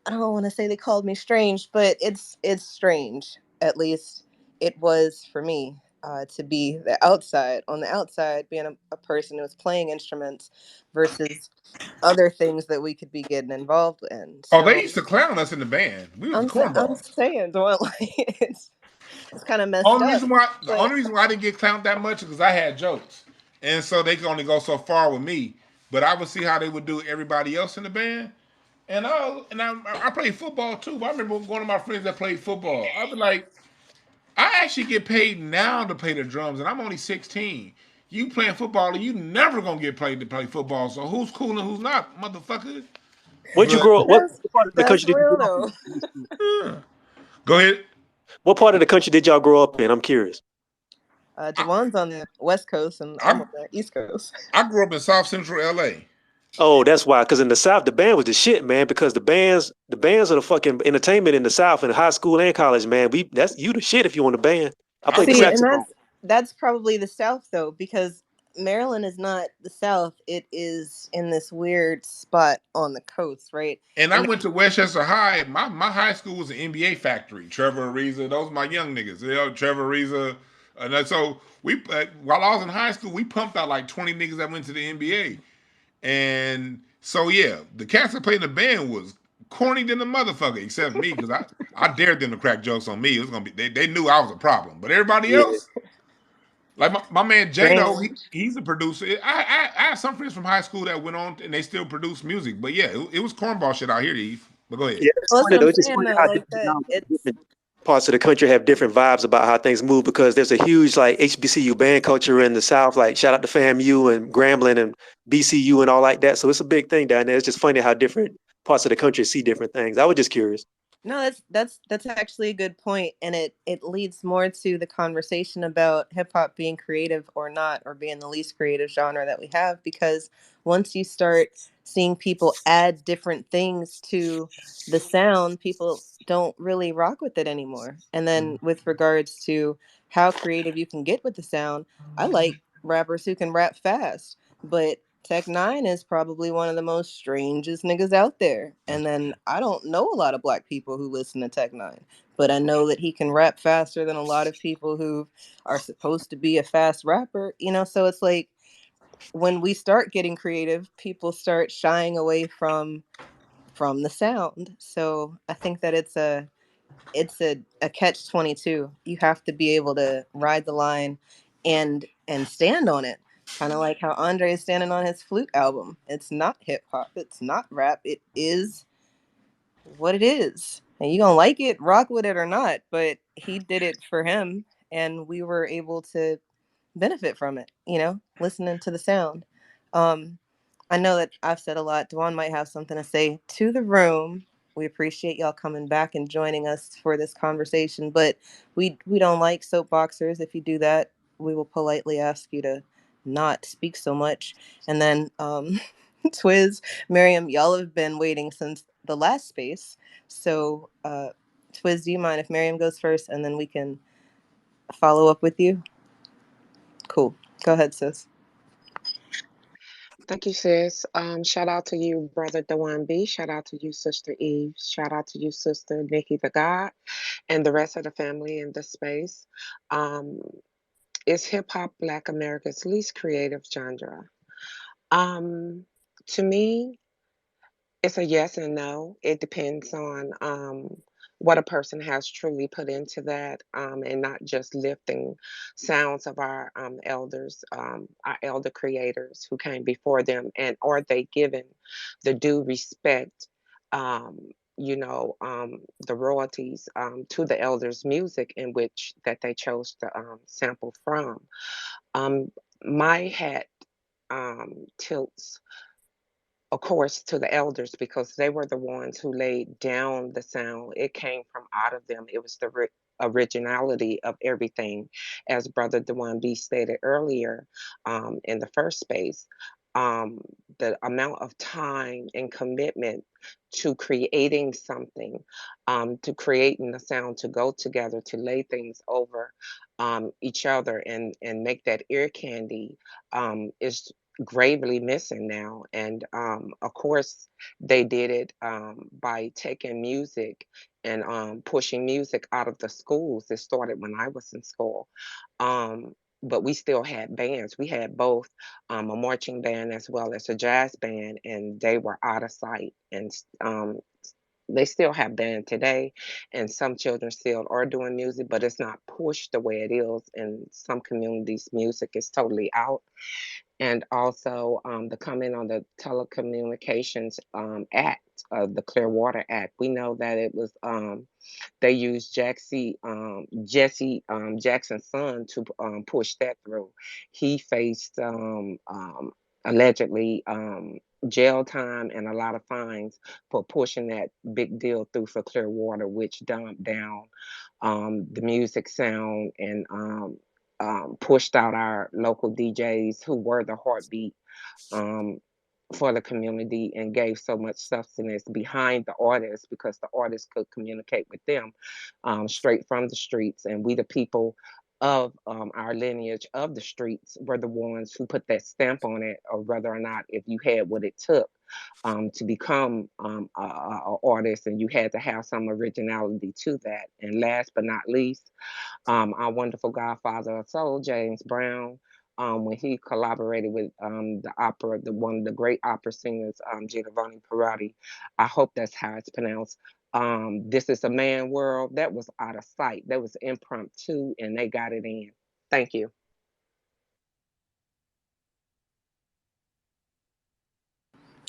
I don't want to say they called me strange, but it's strange. At least it was for me, to be on the outside, being a person who was playing instruments versus other things that we could be getting involved in. Oh, they So used to clown us in the band. We was the I'm cornballs. saying, Dwan, like it's kind of messed Only up, reason why the but only reason why I didn't get clowned that much is because I had jokes, and so they could only go so far with me. But I would see how they would do everybody else in the band, and I played football too. But I remember one of my friends that played football. I'd be like, I actually get paid now to play the drums, and I'm only 16. You playing football, and you never gonna get paid to play football. So who's cool and who's not, motherfucker? Where'd you But grow up? What part of the that's country did you real grow up though. in? go ahead. What part of the country did y'all grow up in? I'm curious. I, Dwan's on the West Coast and I'm I on the East Coast. I grew up in South Central LA. Oh, that's why. Because in the South, the band was the shit, man. Because the bands are the fucking entertainment in the South, in high school and college, man. That's you the shit if you want a band. I I played the See, played. and saxophone. that's probably the South though, because Maryland is not the South. It is in this weird spot on the coast, right? And I And went to Westchester High. My high school was an NBA factory. Trevor Ariza, those are my young niggas. You know, Trevor Ariza. And so while I was in high school, we pumped out like 20 niggas that went to the NBA. And so yeah, the cats that played in the band was corny than the motherfucker, except me, because I dared them to crack jokes on me. It was gonna be they knew I was a problem. But everybody Yeah. else, like my man Jado, strange. he's a producer. I have some friends from high school that went on and they still produce music. But yeah, it was cornball shit out here, Eve. But go ahead. Yeah, it's Well, that's funny what I'm though. It's just saying funny though. how Like that, it's different parts of the country have different vibes about how things move because there's a huge like HBCU band culture in the South. Like shout out to FAMU and Grambling and BCU and all like that. So it's a big thing down there. It's just funny how different parts of the country see different things. I was just curious. no, that's actually a good point, and it leads more to the conversation about hip hop being creative or not, or being the least creative genre that we have. Because once you start seeing people add different things to the sound, people don't really rock with it anymore. And then with regards to how creative you can get with the sound, I like rappers who can rap fast, but Tech 9 is probably one of the most strangest niggas out there. And then I don't know a lot of Black people who listen to Tech 9, but I know that he can rap faster than a lot of people who are supposed to be a fast rapper, you know? So it's like when we start getting creative, people start shying away from the sound. So I think that it's a catch 22. You have to be able to ride the line and stand on it. Kind of like how Andre is standing on his flute album. It's not hip hop. It's not rap. It is what it is. And you gonna like it, rock with it or not. But he did it for him, and we were able to benefit from it. You know, listening to the sound. Um, I know that I've said a lot. Dwan might have something to say to the room. We appreciate y'all coming back and joining us for this conversation, but we don't like soapboxers. If you do that, we will politely ask you to not speak so much. And then Twiz, Miriam, y'all have been waiting since the last space. So Twiz, do you mind if Miriam goes first and then we can follow up with you? Cool. Go ahead, sis. Thank you, sis. Shout out to you, brother Dewan B. Shout out to you, sister Eve. Shout out to you, sister Nikki the God, and the rest of the family in this space. Um, is hip hop Black America's least creative genre? Um, to me, it's a yes and no. It depends on what a person has truly put into that, and not just lifting sounds of our elders, our elder creators who came before them, and are they given the due respect, um, the royalties to the elders' music in which that they chose to sample from. Um, my hat tilts, of course, to the elders because they were the ones who laid down the sound. It came from out of them. It was the originality of everything. As Brother Dewan B stated earlier, in the first space, um, the amount of time and commitment to creating something, to creating the sound to go together, to lay things over each other and make that ear candy is gravely missing now. And of course, they did it by taking music and pushing music out of the schools. It started when I was in school. Um, but we still had bands. We had both a marching band as well as a jazz band, and they were out of sight. And they still have band today, and some children still are doing music, but it's not pushed the way it is in some communities. Music is totally out. And also the comment on the Telecommunications Act, the Clearwater Act. We know that it was they used Jesse Jackson's son to push that through. He faced allegedly jail time and a lot of fines for pushing that big deal through for Clearwater, which dumped down the music sound and pushed out our local DJs who were the heartbeat um, for the community and gave so much substance behind the artists because the artists could communicate with them straight from the streets. And we, the people of our lineage of the streets, were the ones who put that stamp on it, or whether or not if you had what it took to become a artist, and you had to have some originality to that. And last but not least, our wonderful godfather of soul, James Brown, when he collaborated with the one of the great opera singers, Giovanni Perotti. I hope that's how it's pronounced. This is a man world that was out of sight. That was impromptu, and they got it in. Thank you.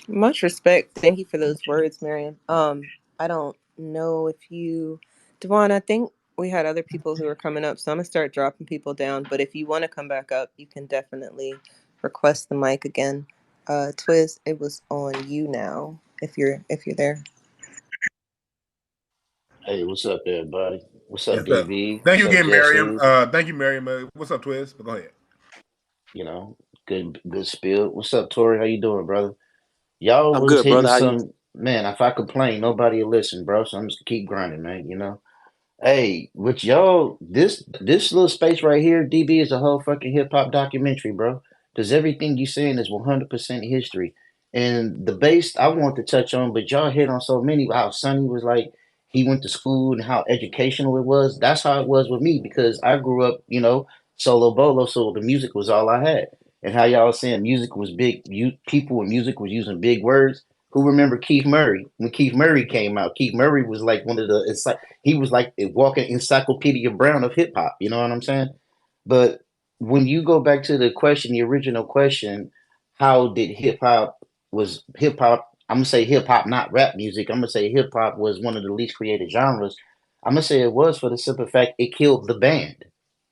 Much respect. Thank you for those words, Miriam. I don't know if you, Devon, I think we had other people who were coming up, so I'm gonna start dropping people down. But if you want to come back up, you can definitely request the mic again. Twiz, it was on you now. If you're there. Hey, what's up, everybody? What's up, Yes, sir. DB? Thank What's you up, again, Miriam. Jesse? Thank you, Miriam. What's up, Twiz? But go ahead. You know, good spill. What's up, Tori? How you doing, brother? Y'all I'm was good, hitting brother. How you? some man. If I complain, nobody will listen, bro. So I'm just keep grinding, man. Hey, with y'all, this little space right here, DB is a whole fucking hip hop documentary, bro. Because everything you saying is 100% history. And the base I want to touch on, but y'all hit on so many. How Sonny was like he went to school and how educational it was. That's how it was with me because I grew up, solo bolo, so the music was all I had. And how y'all was saying music was big. People with music was using big words. Who remember Keith Murray? When Keith Murray came out, Keith Murray was like one of the. It's like he was like a walking encyclopedia Brown of hip hop. You know what I'm saying? But when you go back to the question, the original question, how did hip hop? I'm gonna say hip hop, not rap music. I'm gonna say hip hop was one of the least created genres. I'm gonna say it was for the simple fact it killed the band.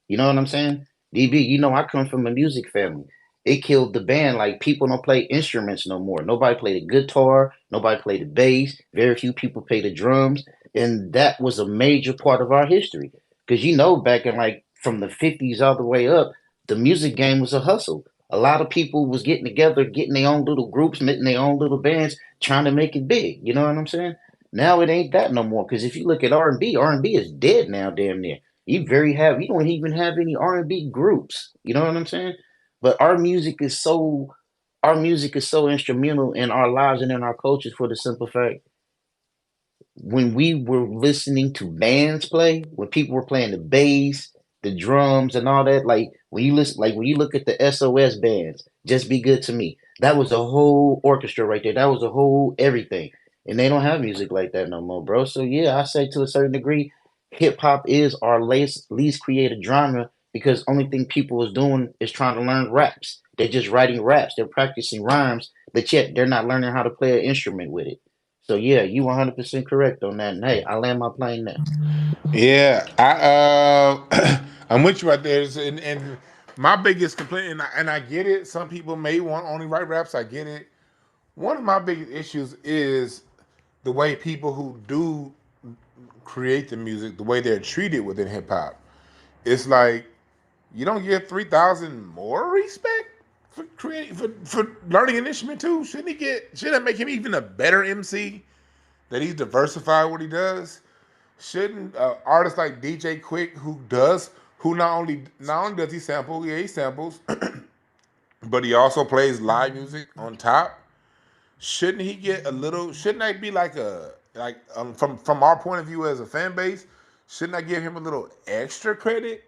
You know what I'm saying? DB, I come from a music family. It killed the band. Like people don't play instruments no more. Nobody played the guitar. Nobody played the bass. Very few people play the drums, and that was a major part of our history. Because back in like from the '50s all the way up, the music game was a hustle. A lot of people was getting together, getting their own little groups, making their own little bands, trying to make it big. You know what I'm saying? Now it ain't that no more. Because if you look at R&B, R&B is dead now, damn near. You don't even have any R&B groups. You know what I'm saying? But our music is so instrumental in our lives and in our cultures for the simple fact when we were listening to bands play, when people were playing the bass, the drums, and all that, like when you look at the SOS bands, just be good to me. That was a whole orchestra right there. That was a whole everything, and they don't have music like that no more, bro. So yeah, I say to a certain degree, hip hop is our least creative genre because only thing people is doing is trying to learn raps. They're just writing raps. They're practicing rhymes, but yet they're not learning how to play an instrument with it. So yeah, you 100% correct on that. And hey, I land my plane there. Yeah, I'm with you right there. And my biggest complaint, and I get it. Some people may want only write raps. I get it. One of my biggest issues is the way people who do create the music, the way they're treated within hip hop. It's like you don't give 3,000 more respect for creating for learning an instrument too. Shouldn't that make him even a better MC? That he's diversified what he does. Shouldn't artists like DJ Quick, who not only does he sample, yeah, he samples, but he also plays live music on top. Shouldn't he get a little? Shouldn't that be from our point of view as a fan base? Shouldn't I give him a little extra credit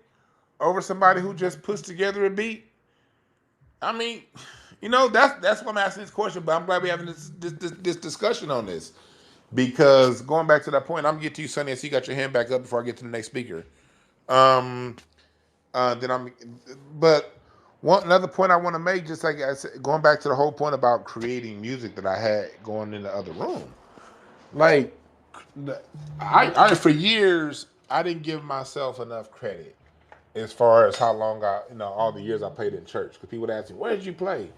over somebody who just puts together a beat? I mean, that's why I'm asking this question. But I'm glad we're having this discussion on this because going back to that point, I'm gonna get to you, Sonny. I see you got your hand back up before I get to the next speaker. Um, then I'm, but one another point I want to make, just like I said, going back to the whole point about creating music that I had going in the other room, like I for years I didn't give myself enough credit as far as how long all the years I played in church. Because people would ask me, where did you play?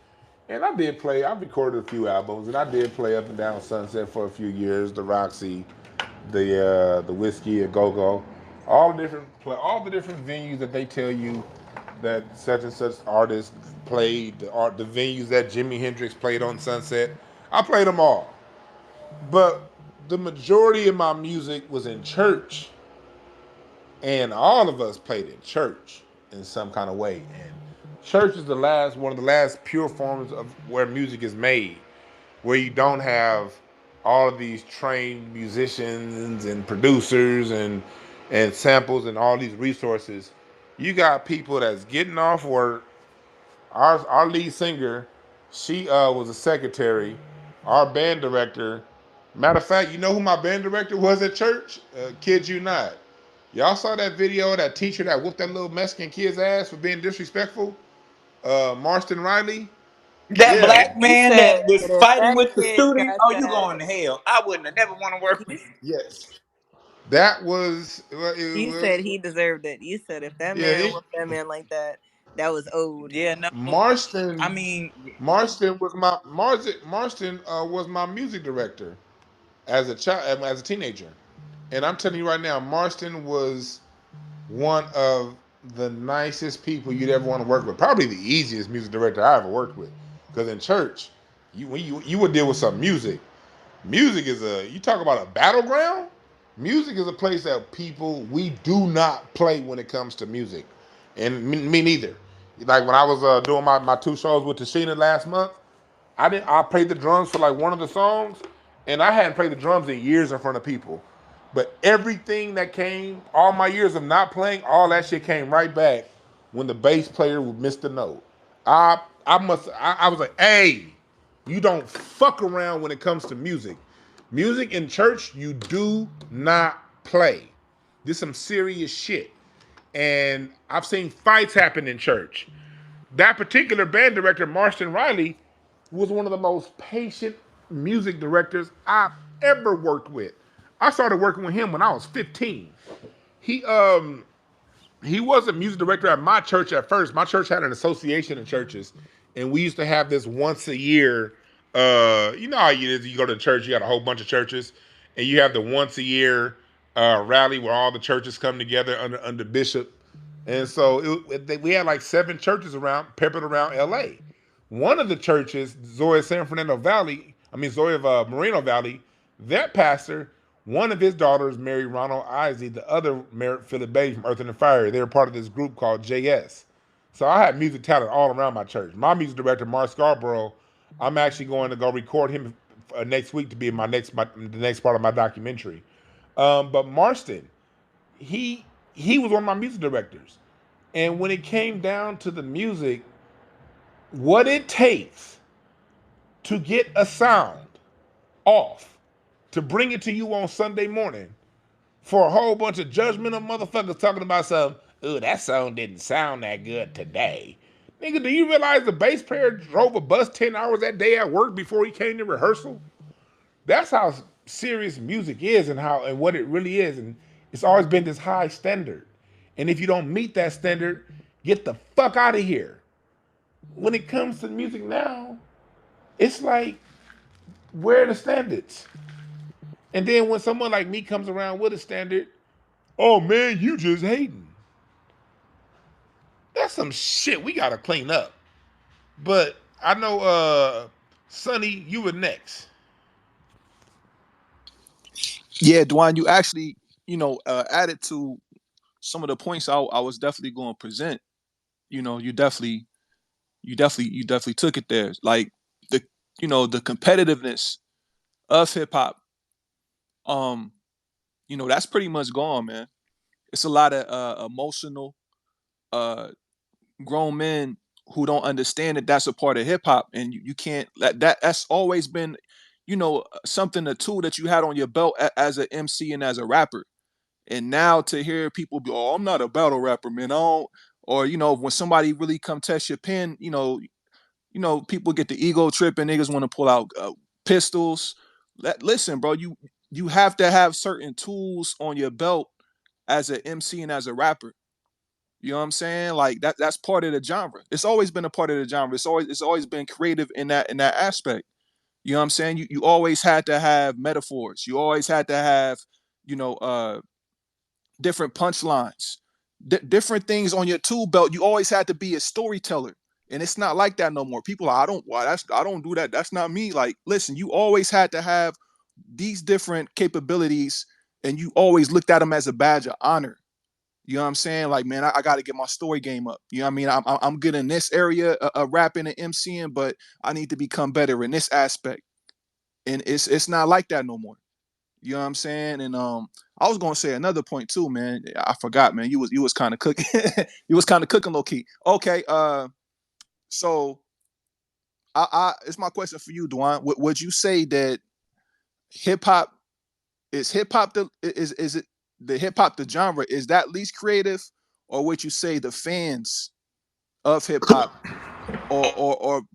And I did play. I recorded a few albums, and I did play up and down Sunset for a few years, the Roxy, the Whiskey, a Go Go, all the different venues that they tell you that such and such artists played, the venues that Jimi Hendrix played on Sunset. I played them all, but the majority of my music was in church, and all of us played in church in some kind of way. And church is one of the last pure forms of where music is made, where you don't have all of these trained musicians and producers and samples and all these resources. You got people that's getting off work. Our lead singer, she was a secretary. Our band director, matter of fact, you know who my band director was at church? Kid you not. Y'all saw that video of that teacher that whooped that little Mexican kid's ass for being disrespectful? Marston Riley? That Yeah. black You man said that was if fighting that with the kid student, got oh, you that, going to hell. I wouldn't have never want to work with you. Yes. That was, you said he deserved it. You said if that yeah, man whooped that man like that, that was owed. Yeah, no. I Marston, mean, Marston was my music director as a child, as a teenager. And I'm telling you right now, Marston was one of the nicest people you'd ever want to work with. Probably the easiest music director I ever worked with. Because in church, when you would deal with some music. Music is you talk about a battleground. Music is a place that we do not play when it comes to music, and me neither. Like when I was doing my two shows with Tashina last month, I played the drums for like one of the songs, and I hadn't played the drums in years in front of people. But everything that came, all my years of not playing, all that shit came right back when the bass player would miss the note. I was like, hey, you don't fuck around when it comes to music. Music in church, you do not play. This is some serious shit. And I've seen fights happen in church. That particular band director, Marston Riley, was one of the most patient music directors I've ever worked with. I started working with him when I was 15. He he was a music director at my church at first. My church had an association of churches, and we used to have this once a year. You know how it is. You go to church, you got a whole bunch of churches, and you have the once a year rally where all the churches come together under bishop. And so we had like 7 churches peppered around L.A. One of the churches, Zoe of San Fernando Valley, Zoe of Moreno Valley, that pastor, one of his daughters married Ronald Izzy, the other married Philip Bailey from Earth and Fire. They were part of this group called JS. So I had music talent all around my church. My music director, Mark Scarborough, I'm actually going to go record him next week to be in the next part of my documentary. But Marston, he was one of my music directors. And when it came down to the music, what it takes to get a sound off, to bring it to you on Sunday morning, for a whole bunch of judgmental motherfuckers talking about something, ooh, that song didn't sound that good today. Nigga, do you realize the bass player drove a bus 10 hours that day at work before he came to rehearsal? That's how serious music is and what it really is. And it's always been this high standard. And if you don't meet that standard, get the fuck out of here. When it comes to music now, it's like, where are the standards? And then when someone like me comes around with a standard, oh man, you just hating. That's some shit we gotta clean up. But I know Sonny, you were next. Yeah, Dwan, you actually, added to some of the points I was definitely going to present. You definitely took it there. Like the, the competitiveness of hip hop. Um, that's pretty much gone, man. It's a lot of emotional, uh, grown men who don't understand that that's a part of hip hop, and you can't that's always been, something, a tool that you had on your belt as an MC and as a rapper. And now to hear people be, oh, I'm not a battle rapper, man. I don't, or when somebody really come test your pen, people get the ego trip and niggas want to pull out pistols. Listen, bro, you have to have certain tools on your belt as an MC and as a rapper. You know what I'm saying? Like that's part of the genre. It's always been a part of the genre. It's always been creative in that aspect. You know what I'm saying? You always had to have metaphors. You always had to have, you know, uh different punchlines, different things on your tool belt. You always had to be a storyteller. And it's not like that no more. People are, I don't do that. That's not me. Like, listen, you always had to have these different capabilities, and you always looked at them as a badge of honor. You know what I'm saying? Like, man, I got to get my story game up. You know what I mean? I'm good in this area of rapping and MCing, but I need to become better in this aspect. And it's not like that no more. You know what I'm saying? And I was gonna say another point too, man. I forgot, man. You was kind of cooking. You was kind of cooking low key. Okay. So I it's my question for you, Dwan. Would you say that hip hop hip hop is it the hip hop the genre is that least creative, or would you say the fans of hip hop or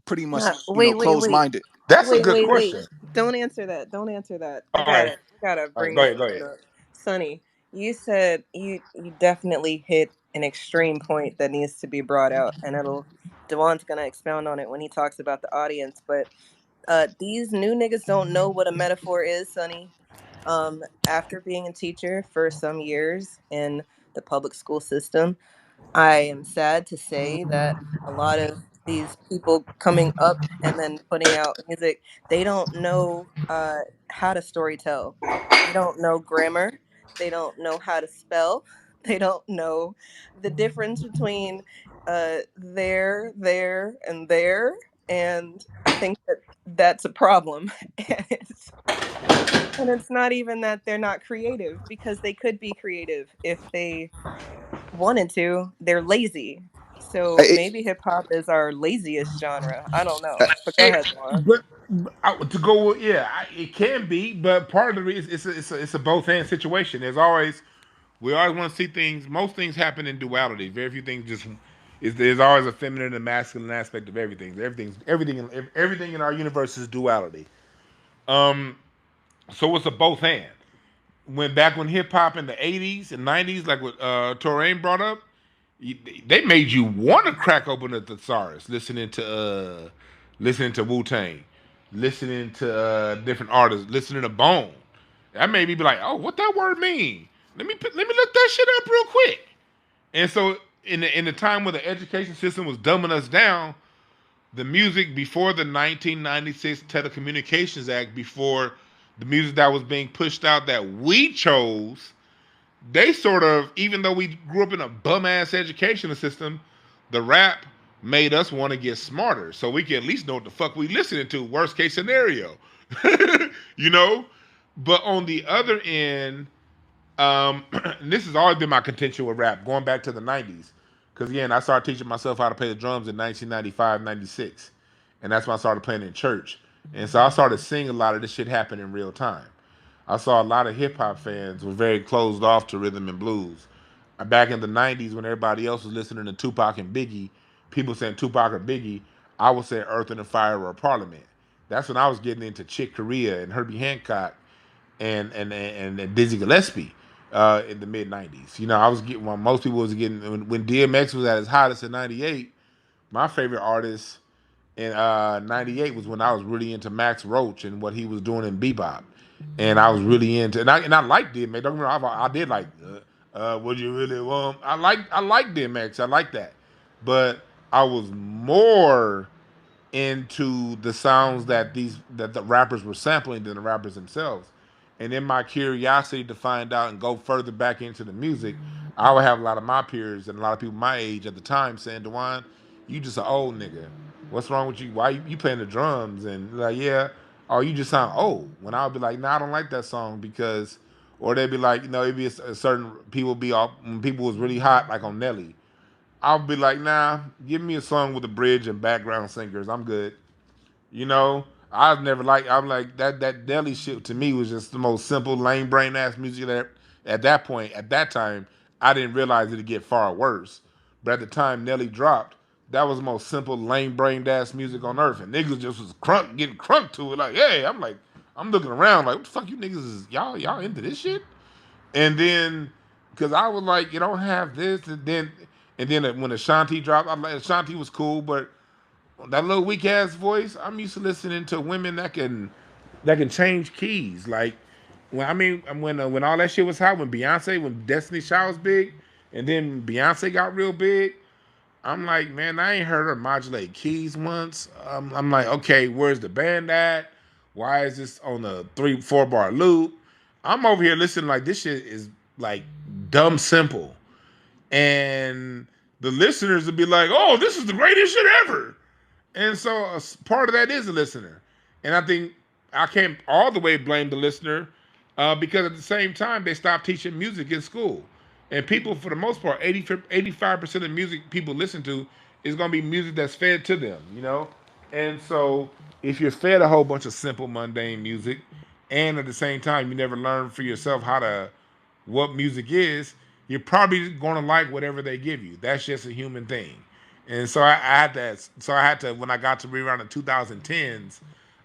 pretty much Wait, wait, closed wait. minded? That's a Wait, good wait, wait. question. Don't answer that. Don't answer that. I All right. gotta I gotta All right, bring go this ahead, go point ahead. up. Sonny, you said you definitely hit an extreme point that needs to be brought out, and it'll Dewan's gonna expound on it when he talks about the audience. But these new niggas don't know what a metaphor is, Sonny. After being a teacher for some years in the public school system, I am sad to say that a lot of these people coming up and then putting out music, they don't know how to storytell. They don't know grammar. They don't know how to spell. They don't know the difference between and there. And I think that that's a problem. And it's not even that they're not creative, because they could be creative if they wanted to. They're lazy. So It, maybe hip hop is our laziest genre. I don't know. But go It, ahead, Juan. to go, yeah, it can be, but part of it is it's a both and situation. There's always we always want to see things. Most things happen in duality. Very few things just is. There's always a feminine and masculine aspect of everything. Everything in our universe is duality. Um, so it's a both and. When hip hop in the '80s and '90s, like what Torain brought up, they made you want to crack open a thesaurus, listening to Wu Tang, listening to different artists, listening to Bone. That made me be like, oh, what that word mean? Let me look that shit up real quick. And so in the time where the education system was dumbing us down, the music before the 1996 Telecommunications Act, before the music that was being pushed out that we chose, they sort of, even though we grew up in a bum ass educational system, the rap made us want to get smarter so we can at least know what the fuck we listening to. Worst case scenario, you know. But on the other end, and this has always been my contention with rap, going back to the '90s, because again, I started teaching myself how to play the drums in 1995, '96, and that's when I started playing in church, and so I started seeing a lot of this shit happen in real time. I saw a lot of hip hop fans were very closed off to rhythm and blues. Back in the '90s, when everybody else was listening to Tupac and Biggie, people saying Tupac or Biggie, I was saying Earth and the Fire or Parliament. That's when I was getting into Chick Corea and Herbie Hancock and Dizzy Gillespie in the mid '90s. You know, I was getting when most people was getting when DMX was at his hottest in '98. My favorite artist in '98 was when I was really into Max Roach and what he was doing in bebop. and I was really into, and I liked DMX. Don't get me wrong, I did like, what you really want? I like DMX. I like that, but I was more into the sounds that the rappers were sampling than the rappers themselves. And in my curiosity to find out and go further back into the music, I would have a lot of my peers and a lot of people my age at the time saying, "Dwan, you just an old nigga. What's wrong with you? Why you playing the drums?" And like, yeah, oh, you just sound old. When I would be like, "Nah, I don't like that song because," or they'd be like, it'd be a certain people be all when people was really hot, like on Nelly. I'll be like, nah, give me a song with a bridge and background singers. I'm good. You know, I've never liked. I'm like that Delhi shit to me was just the most simple, lame brain ass music that at that point, at that time, I didn't realize it'd get far worse. But at the time Nelly dropped, that was the most simple, lame brained ass music on earth, and niggas just was getting crunk to it. Like, hey, I'm like, I'm looking around like, what the fuck, you niggas is y'all into this shit? And then, because I was like, you don't have this, and then when Ashanti dropped, I like Ashanti was cool, but that little weak ass voice. I'm used to listening to women that can change keys. Like when all that shit was hot, when Destiny Child was big, and then Beyonce got real big. I'm like, man, I ain't heard her modulate keys once. I'm like, okay, where's the band at? Why is this on a 3-4 bar loop? I'm over here listening like this shit is like dumb simple, and the listeners would be like, oh, this is the greatest shit ever. And so part of that is the listener. And I think I can't all the way blame the listener because at the same time, they stopped teaching music in school. And people, for the most part, 85% of music people listen to is going to be music that's fed to them, you know? And so if you're fed a whole bunch of simple, mundane music, and at the same time, you never learn for yourself what music is, you're probably going to like whatever they give you. That's just a human thing. And so I had that. So I had to when I got to be around the 2010s,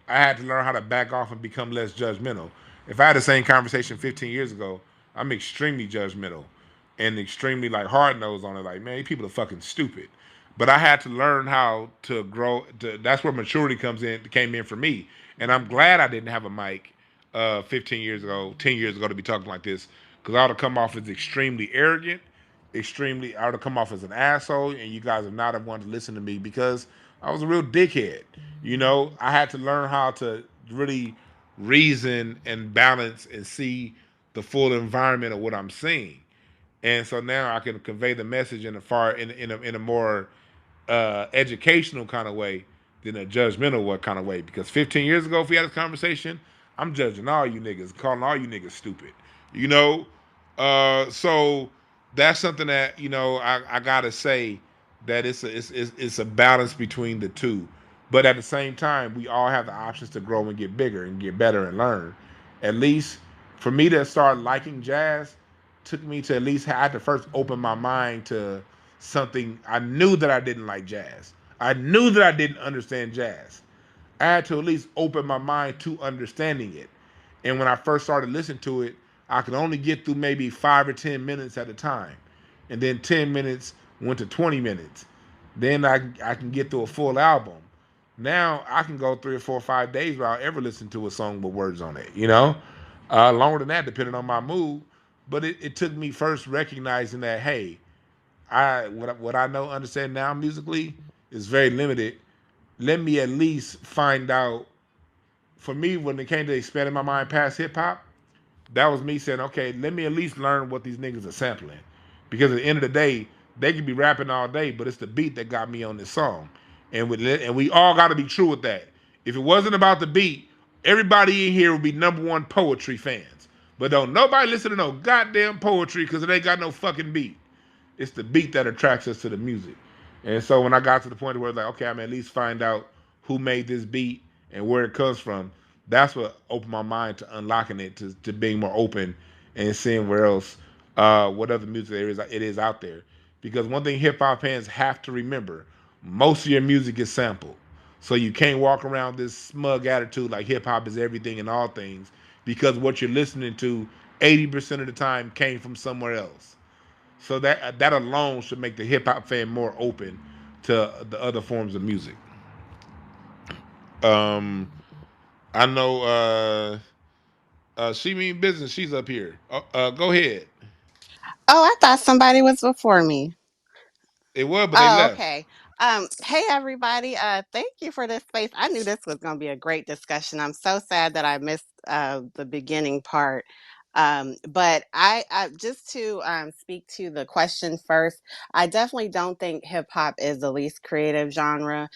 I had to learn how to back off and become less judgmental. If I had the same conversation 15 years ago, I'm extremely judgmental and extremely like hard nosed on it. Like, man, these people are fucking stupid. But I had to learn how to grow. That's where maturity came in for me. And I'm glad I didn't have a mic 15 years ago, 10 years ago to be talking like this because I would have come off as extremely arrogant, I would have come off as an asshole, and you guys would not have wanted to listen to me because I was a real dickhead. You know, I had to learn how to really reason and balance and see the full environment of what I'm seeing. And so now I can convey the message in a more educational kind of way than a judgmental kind of way. Because 15 years ago, if we had this conversation, I'm judging all you niggas, calling all you niggas stupid. You know, so that's something that I gotta say that it's a balance between the two. But at the same time, we all have the options to grow and get bigger and get better and learn. At least for me to start liking jazz, took me to at least I had to first open my mind to something. I knew that I didn't like jazz. I knew that I didn't understand jazz. I had to at least open my mind to understanding it. And when I first started listening to it, I could only get through maybe 5 or 10 minutes at a time. And then 10 minutes went to 20 minutes. Then I can get through a full album. Now I can go 3 or 4 or 5 days without ever listening to a song with words on it, Longer than that, depending on my mood. But it took me first recognizing that, hey, what I know, understand now musically is very limited. Let me at least find out. For me, when it came to expanding my mind past hip hop, that was me saying, okay, let me at least learn what these niggas are sampling, because at the end of the day, they could be rapping all day, but it's the beat that got me on this song, and we all got to be true with that. If it wasn't about the beat, everybody in here would be #1 poetry fans, but don't nobody listen to no goddamn poetry because it ain't got no fucking beat. It's the beat that attracts us to the music. And so when I got to the point where it's like, okay, I'm at least find out who made this beat and where it comes from, that's what opened my mind to unlocking it to being more open and seeing where else, what other music it is out there. Because one thing hip hop fans have to remember, most of your music is sampled. So you can't walk around this smug attitude like hip hop is everything and all things, because what you're listening to 80% of the time came from somewhere else. So that alone should make the hip hop fan more open to the other forms of music. Um, I know She mean business. She's up here. Go ahead. Oh, I thought somebody was before me. It was, but they Oh, left. okay. Hey everybody. Thank you for this space. I knew this was going to be a great discussion. I'm so sad that I missed the beginning part. But I just to speak to the question first, I definitely don't think hip hop is the least creative genre.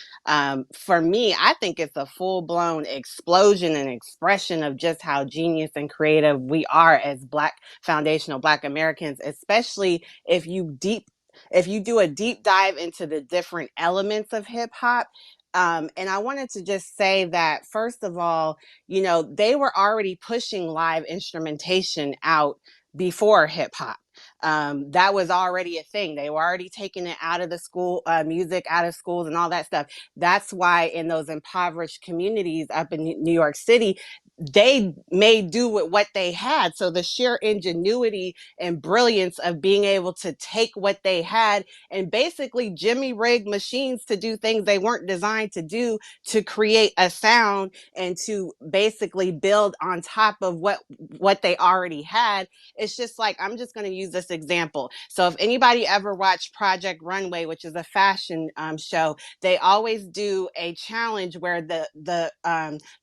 For me, I think it's a full blown explosion and expression of just how genius and creative we are as Black foundational Black Americans, especially if you do a deep dive into the different elements of hip hop. And I wanted to just say that, first of all, you know, they were already pushing live instrumentation out before hip hop. That was already a thing. They were already taking it out of the school, music out of schools and all that stuff. That's why in those impoverished communities up in New York City, they made do with what they had. So the sheer ingenuity and brilliance of being able to take what they had and basically jimmy rig machines to do things they weren't designed to do, to create a sound and to basically build on top of what they already had. It's just like, I'm just going to use this example. So if anybody ever watched Project Runway, which is a fashion show, they always do a challenge where the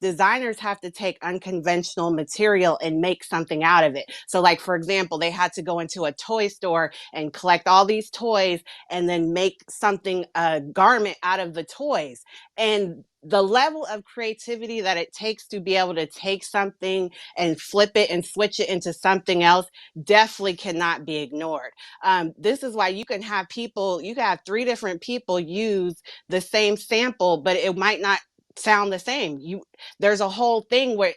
designers have to take unconventional material and make something out of it. So like, for example, they had to go into a toy store and collect all these toys and then make something, a garment out of the toys. And the level of creativity that it takes to be able to take something and flip it and switch it into something else definitely cannot be ignored. This is why you can have people, you can have three different people use the same sample, but it might not sound the same. There's a whole thing where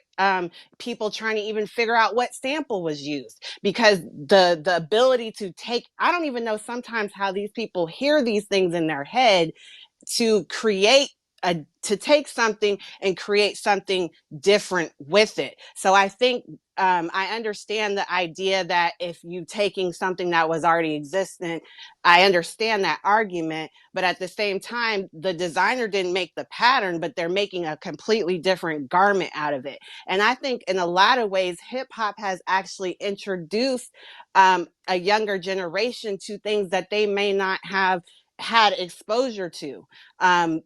people trying to even figure out what sample was used, because the ability to take, I don't even know sometimes how these people hear these things in their head to create to take something and create something different with it. So I think I understand the idea that if you taking something that was already existent, I understand that argument, but at the same time, the designer didn't make the pattern, but they're making a completely different garment out of it. And I think in a lot of ways, hip hop has actually introduced a younger generation to things that they may not have had exposure to.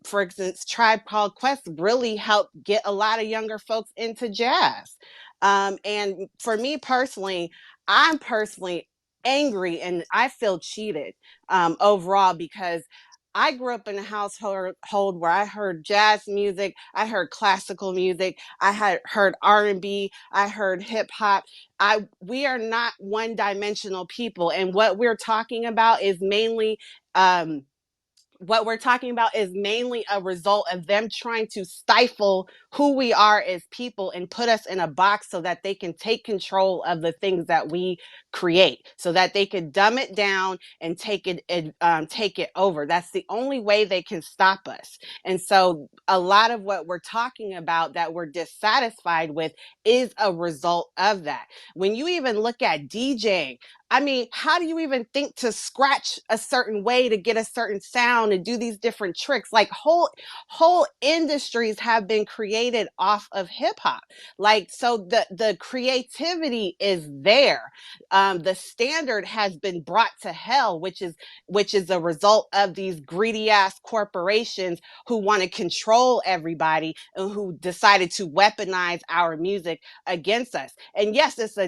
For instance, Tribe Called Quest really helped get a lot of younger folks into jazz. And for me personally, I'm personally angry and I feel cheated overall, because I grew up in a household where I heard jazz music, I heard classical music, I had heard R&B, I heard hip hop. We are not one-dimensional people, and um, what we're talking about is mainly a result of them trying to stifle who we are as people and put us in a box so that they can take control of the things that we create, so that they could dumb it down and take it over. That's the only way they can stop us. And so a lot of what we're talking about that we're dissatisfied with is a result of that. When you even look at DJing, I mean, how do you even think to scratch a certain way to get a certain sound and do these different tricks? Like whole industries have been created off of hip hop. Like, so the creativity is there. The standard has been brought to hell, which is a result of these greedy ass corporations who want to control everybody and who decided to weaponize our music against us. And yes, it's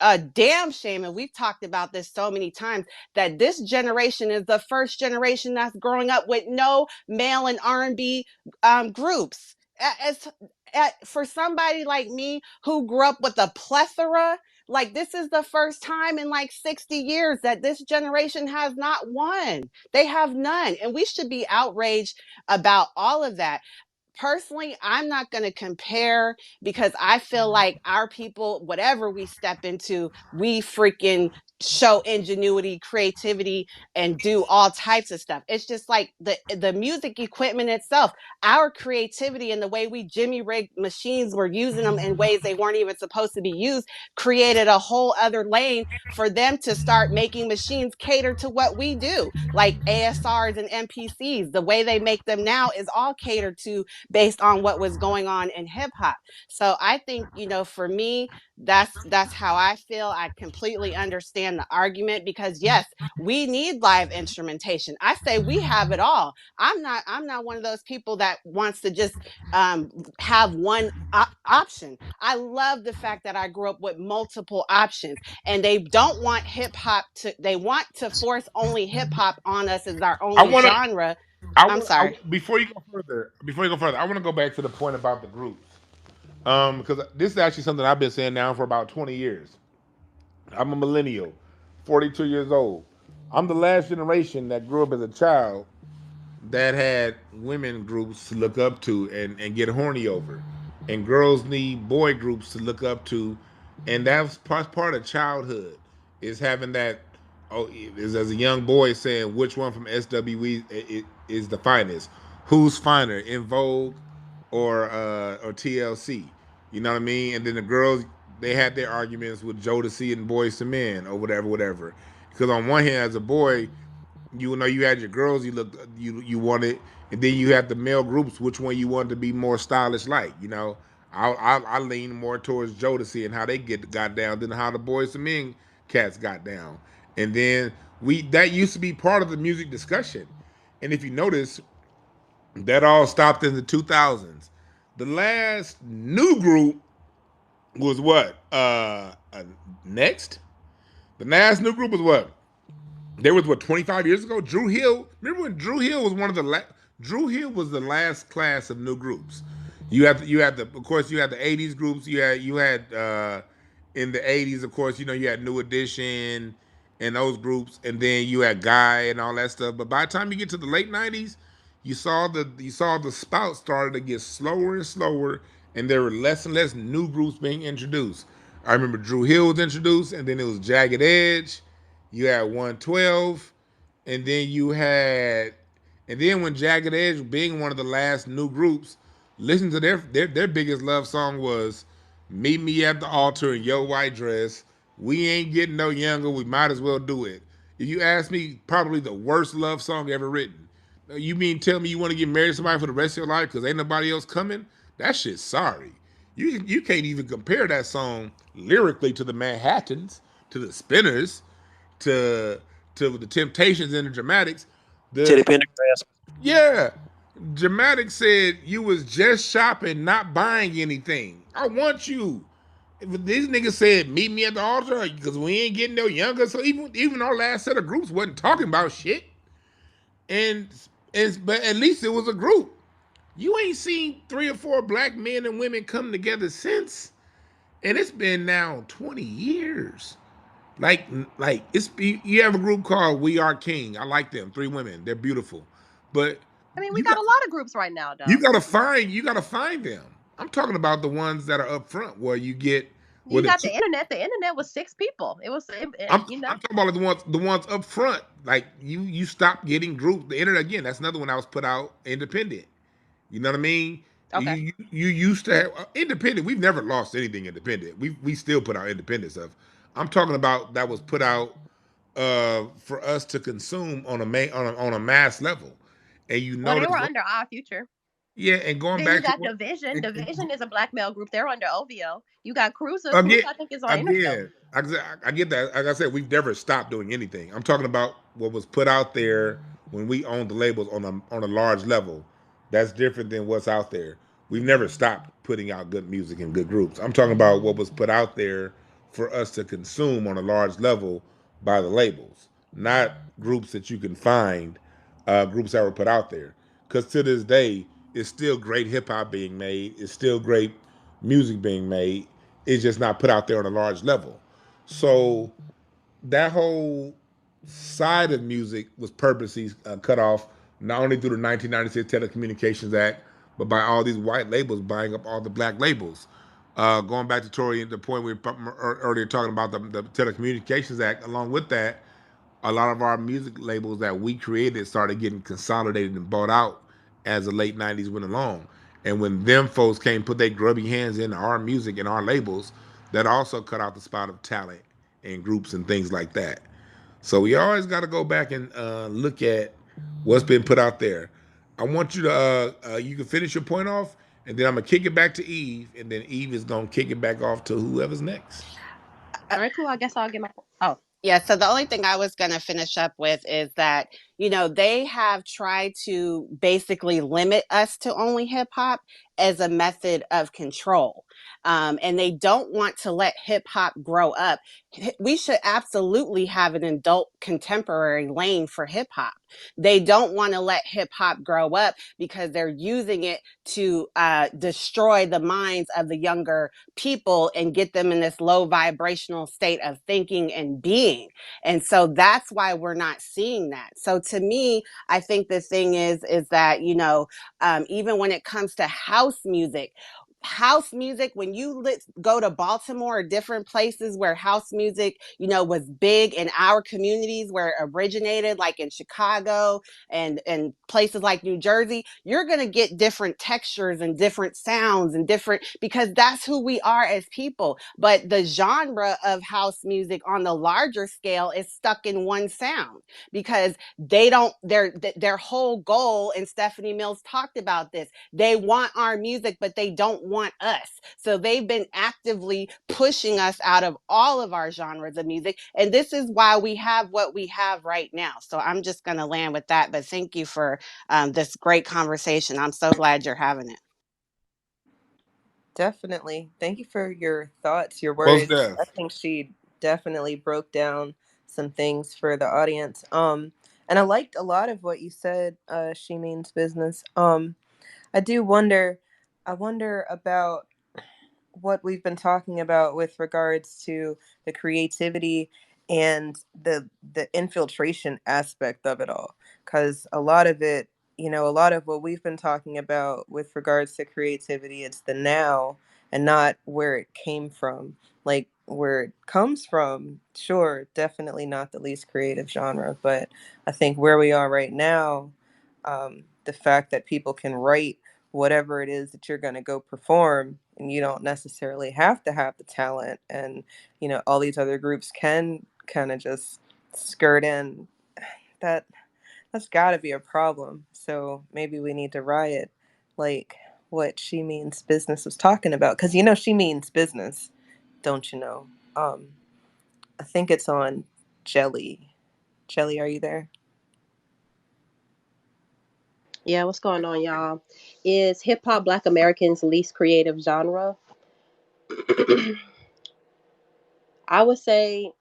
a damn shame, and we've talked about this so many times, that this generation is the first generation that's growing up with no male and R&B groups. As for somebody like me who grew up with a plethora, like, this is the first time in like 60 years that this generation has not one. They have none, and we should be outraged about all of that. Personally, I'm not going to compare, because I feel like our people, whatever we step into, we freaking show ingenuity, creativity, and do all types of stuff. It's just like the music equipment itself, our creativity and the way we jimmy rig machines were using them in ways they weren't even supposed to be used created a whole other lane for them to start making machines cater to what we do, like ASRs and MPCs. The way they make them now is all catered to based on what was going on in hip hop. So I think, for me, that's how I feel. I completely understand the argument because yes, we need live instrumentation. I say we have it all. I'm not one of those people that wants to just have one option. I love the fact that I grew up with multiple options, and they don't want hip hop to. They want to force only hip hop on us as our I only want to. genre. I I'm want sorry. before you go further. Before you go further, I want to go back to the point about the groups. Because this is actually something I've been saying now for about 20 years. I'm a millennial, 42 years old. I'm the last generation that grew up as a child that had women groups to look up to and get horny over. And girls need boy groups to look up to. And that's part of childhood is having that, is as a young boy saying which one from SWE is the finest. Who's finer, In Vogue or TLC? You know what I mean? And then the girls, they had their arguments with Jodeci and Boys to Men or whatever. Because on one hand, as a boy, you know you had your girls you wanted, and then you had the male groups, which one you wanted to be more stylish like. I lean more towards Jodeci and how they got down than how the Boys to Men cats got down. And then we that used to be part of the music discussion. And if you notice, that all stopped in the 2000s. The last new group was what? Next? The last new group was what? There was what 25 years ago. Drew Hill. Remember when Drew Hill was one of the Drew Hill was the last class of new groups. You had of course you had the '80s groups. You had in the '80s, of course, you had New Edition and those groups, and then you had Guy and all that stuff. But by the time you get to the late '90s, you saw the spout started to get slower and slower, and there were less and less new groups being introduced. I remember Drew Hill was introduced, and then it was Jagged Edge. You had 112, and then when Jagged Edge being one of the last new groups, listen to their biggest love song was "Meet Me at the Altar in Your White Dress." We ain't getting no younger. We might as well do it. If you ask me, probably the worst love song ever written. You mean tell me you want to get married to somebody for the rest of your life because ain't nobody else coming? That shit's sorry. You can't even compare that song lyrically to the Manhattans, to the Spinners, to the Temptations and the Dramatics. Teddy The Pendergrass. Yeah, Dramatics said you was just shopping, not buying anything. I want you. If these niggas said meet me at the altar because we ain't getting no younger. So even our last set of groups wasn't talking about shit. And but at least it was a group. You ain't seen 3 or 4 black men and women come together since, and it's been now 20 years. Like it's you have a group called We Are King. I like them. 3 women. They're beautiful. But I mean, we you got got a lot of groups right now, you though. gotta find them. I'm talking about the ones that are up front where you get You with got it. the internet. The internet was 6 people. It was, I'm talking about the ones up front. Like you stop getting groups. The internet again. That's another one that was put out independent. You know what I mean? Okay. You used to have independent. We've never lost anything independent. We still put out independent stuff. I'm talking about that was put out for us to consume on a mass level. And you Well, they notice, were under Our Future. yeah, and going Then you back to got what Division. and, Division is a black male group. They're under OVO. You got Cruiser. again, Cruiser, I think, is on Interscope. again, I get that. Like I said, we've never stopped doing anything. I'm talking about what was put out there when we owned the labels on a large level. That's different than what's out there. We've never stopped putting out good music and good groups. I'm talking about what was put out there for us to consume on a large level by the labels, not groups that you can find, groups that were put out there. Because to this day, it's still great hip hop being made. It's still great music being made. It's just not put out there on a large level. So that whole side of music was purposely cut off not only through the 1996 Telecommunications Act, but by all these white labels buying up all the black labels. Going back to Tori, the point we were earlier talking about the Telecommunications Act, along with that, a lot of our music labels that we created started getting consolidated and bought out as the late '90s went along. And when them folks came put their grubby hands in our music and our labels, that also cut out the spot of talent and groups and things like that. So we always got to go back and look at what's been put out there. I want you to you can finish your point off, and then I'm gonna kick it back to Eve, and then Eve is gonna kick it back off to whoever's next. All right, cool. I guess I'll get my. Oh, Yeah, so the only thing I was going to finish up with is that, they have tried to basically limit us to only hip hop as a method of control. And they don't want to let hip hop grow up. We should absolutely have an adult contemporary lane for hip hop. They don't want to let hip hop grow up because they're using it to destroy the minds of the younger people and get them in this low vibrational state of thinking and being. And so that's why we're not seeing that. So to me, I think the thing is that, even when it comes to house music, when you go to Baltimore or different places where house music, was big in our communities where it originated, like in Chicago and places like New Jersey, you're going to get different textures and different sounds and different, because that's who we are as people. But the genre of house music on the larger scale is stuck in one sound because their whole goal, and Stephanie Mills talked about this, they want our music, but they don't want us. So they've been actively pushing us out of all of our genres of music. And this is why we have what we have right now. So I'm just going to land with that. But thank you for this great conversation. I'm so glad you're having it. Definitely. Thank you for your thoughts, your Most words. deaf. I think she definitely broke down some things for the audience. And I liked a lot of what you said, She Means Business. I do wonder, I wonder about what we've been talking about with regards to the creativity and the infiltration aspect of it all, because a lot of it, a lot of what we've been talking about with regards to creativity, it's the now and not where it came from. Like where it comes from, sure, definitely not the least creative genre, but I think where we are right now, the fact that people can write whatever it is that you're going to go perform, and you don't necessarily have to have the talent, and all these other groups can kind of just skirt in, that that's got to be a problem. So maybe we need to riot, like what She Means Business was talking about, because She Means Business, don't you know? I think it's on Jelly, are you there? yeah. What's going on, y'all? Is hip hop Black Americans' least creative genre? I would say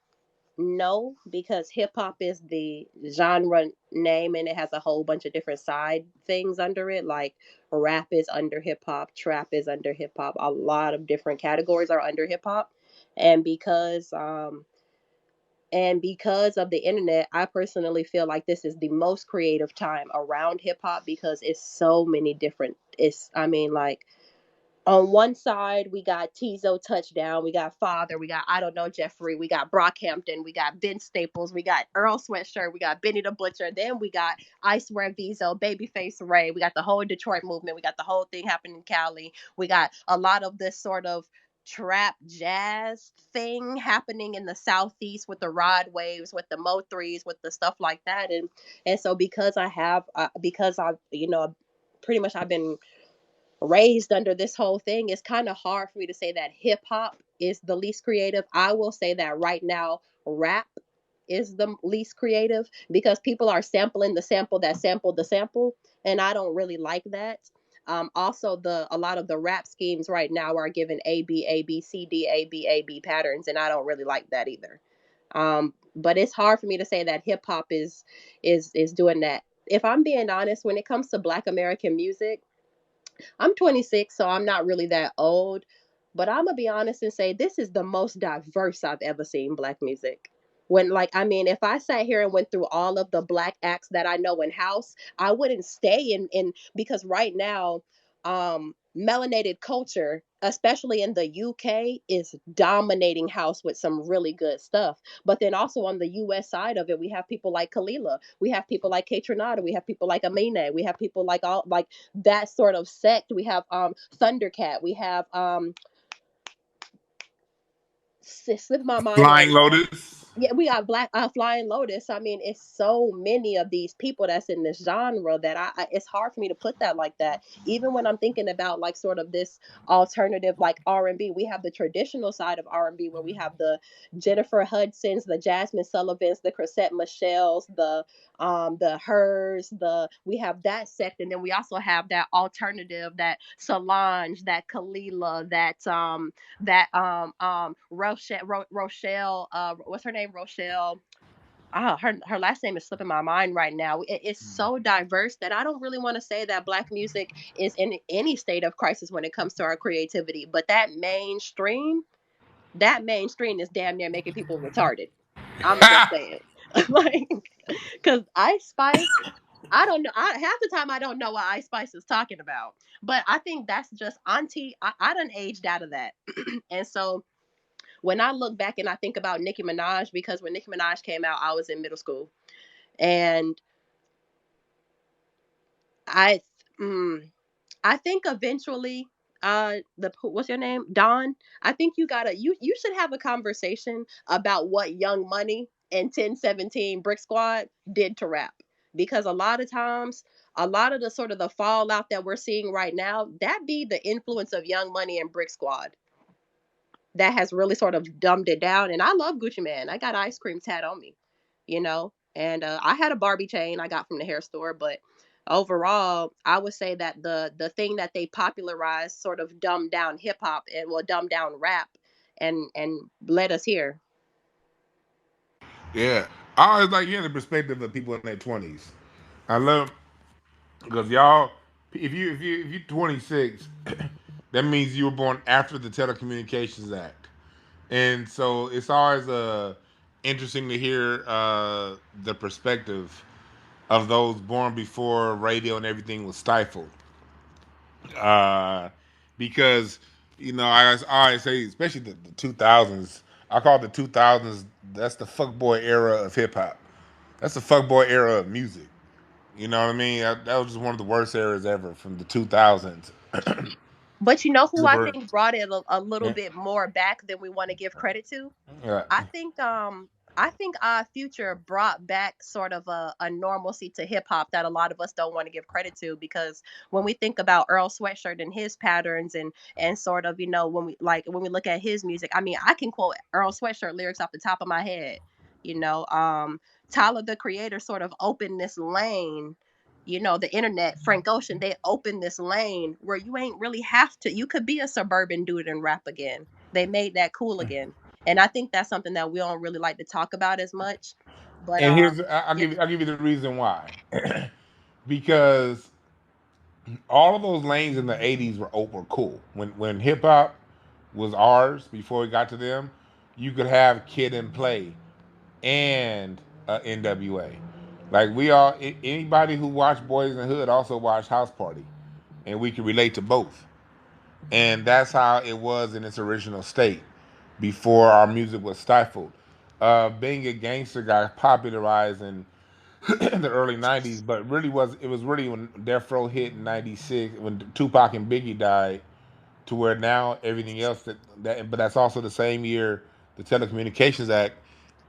no, because hip hop is the genre name and it has a whole bunch of different side things under it. Like rap is under hip hop, trap is under hip hop. A lot of different categories are under hip hop, and because of the internet, I personally feel like this is the most creative time around hip hop because it's so many different. It's I mean like on one side, we got Tizo Touchdown, we got Father, we got I don't know Jeffrey, we got Brockhampton, we got Ben Staples, we got Earl Sweatshirt, we got Benny the Butcher, then we got I Swear Vizo, Babyface Ray, we got the whole Detroit movement, we got the whole thing happening in Cali, we got a lot of this sort of trap jazz thing happening in the southeast with the rod waves, with the Mo threes, with the stuff like that, and so because I pretty much I've been raised under this whole thing, it's kind of hard for me to say that hip hop is the least creative. I will say that right now, rap is the least creative because people are sampling the sample that sampled the sample, and I don't really like that. Also, a lot of the rap schemes right now are given A B C D A B patterns, and I don't really like that either. But it's hard for me to say that hip hop is doing that. If I'm being honest, when it comes to Black American music, I'm 26, so I'm not really that old. But I'm gonna be honest and say this is the most diverse I've ever seen Black music. When if I sat here and went through all of the Black acts that I know in house, I wouldn't stay in because right now, melanated culture, especially in the UK, is dominating house with some really good stuff. But then also on the US side of it, we have people like Kalila, we have people like K Tronada, we have people like Amine, we have people like all like that sort of sect. We have Thundercat, we have slip my mind right Flying now. Lotus. Yeah, we got Black Flying Lotus. I mean, it's so many of these people that's in this genre that it's hard for me to put that like that. Even when I'm thinking about like sort of this alternative like R&B, we have the traditional side of R&B where we have the Jennifer Hudsons, the Jasmine Sullivans, the Chrisette Michelles, the Hers, the we have that sect, and then we also have that alternative, that Solange, that Kalila, that Rochelle, what's her name, Rochelle, her last name is slipping my mind right now. It's so diverse that I don't really want to say that Black music is in any state of crisis when it comes to our creativity, but that mainstream is damn near making people retarded. I'ma just say it. Like, because Ice Spice, I don't know. Half the time I don't know what Ice Spice is talking about. But I think that's just auntie. I done aged out of that. And so when I look back and I think about Nicki Minaj, because when Nicki Minaj came out, I was in middle school, and I, mm, I think eventually, the what's your name, Don? I think you should have a conversation about what Young Money and 1017 Brick Squad did to rap, because a lot of times, a lot of the sort of the fallout that we're seeing right now, that be the influence of Young Money and Brick Squad that has really sort of dumbed it down. And I love Gucci Man. I got ice cream tat on me, and I had a Barbie chain I got from the hair store. But overall, I would say that the thing that they popularized sort of dumbed down hip hop and well dumbed down rap and led us here. Yeah, I always like hearing the perspective of people in their 20s. I love because y'all, if you're 26, that means you were born after the Telecommunications Act, and so it's always interesting to hear the perspective of those born before radio and everything was stifled. Uh, because I always say, especially the 2000s, I call the 2000s, that's the fuckboy era of hip hop. That's the fuckboy era of music. You know what I mean? That was just one of the worst eras ever from the 2000s. But you know who The I word, think brought it a little yeah, bit more back than we want to give credit to? yeah. I think Future brought back sort of a normalcy to hip hop that a lot of us don't want to give credit to, because when we think about Earl Sweatshirt and his patterns and sort of, when we look at his music, I mean, I can quote Earl Sweatshirt lyrics off the top of my head. You know, Tyler the Creator sort of opened this lane. The internet, Frank Ocean, they opened this lane where you ain't really have to. You could be a suburban dude and rap again. They made that cool again. And I think that's something that we don't really like to talk about as much. But And yeah. I'll give you the reason why. Because all of those lanes in the '80s were cool. When hip hop was ours before we got to them, you could have Kid and Play and NWA. Like anybody who watched Boys in the Hood also watched House Party, and we can relate to both. And that's how it was in its original state before our music was stifled. Being a gangster got popularized in the early '90s, but it was really when Death Row hit in '96 when Tupac and Biggie died, to where now everything else but that's also the same year the Telecommunications Act,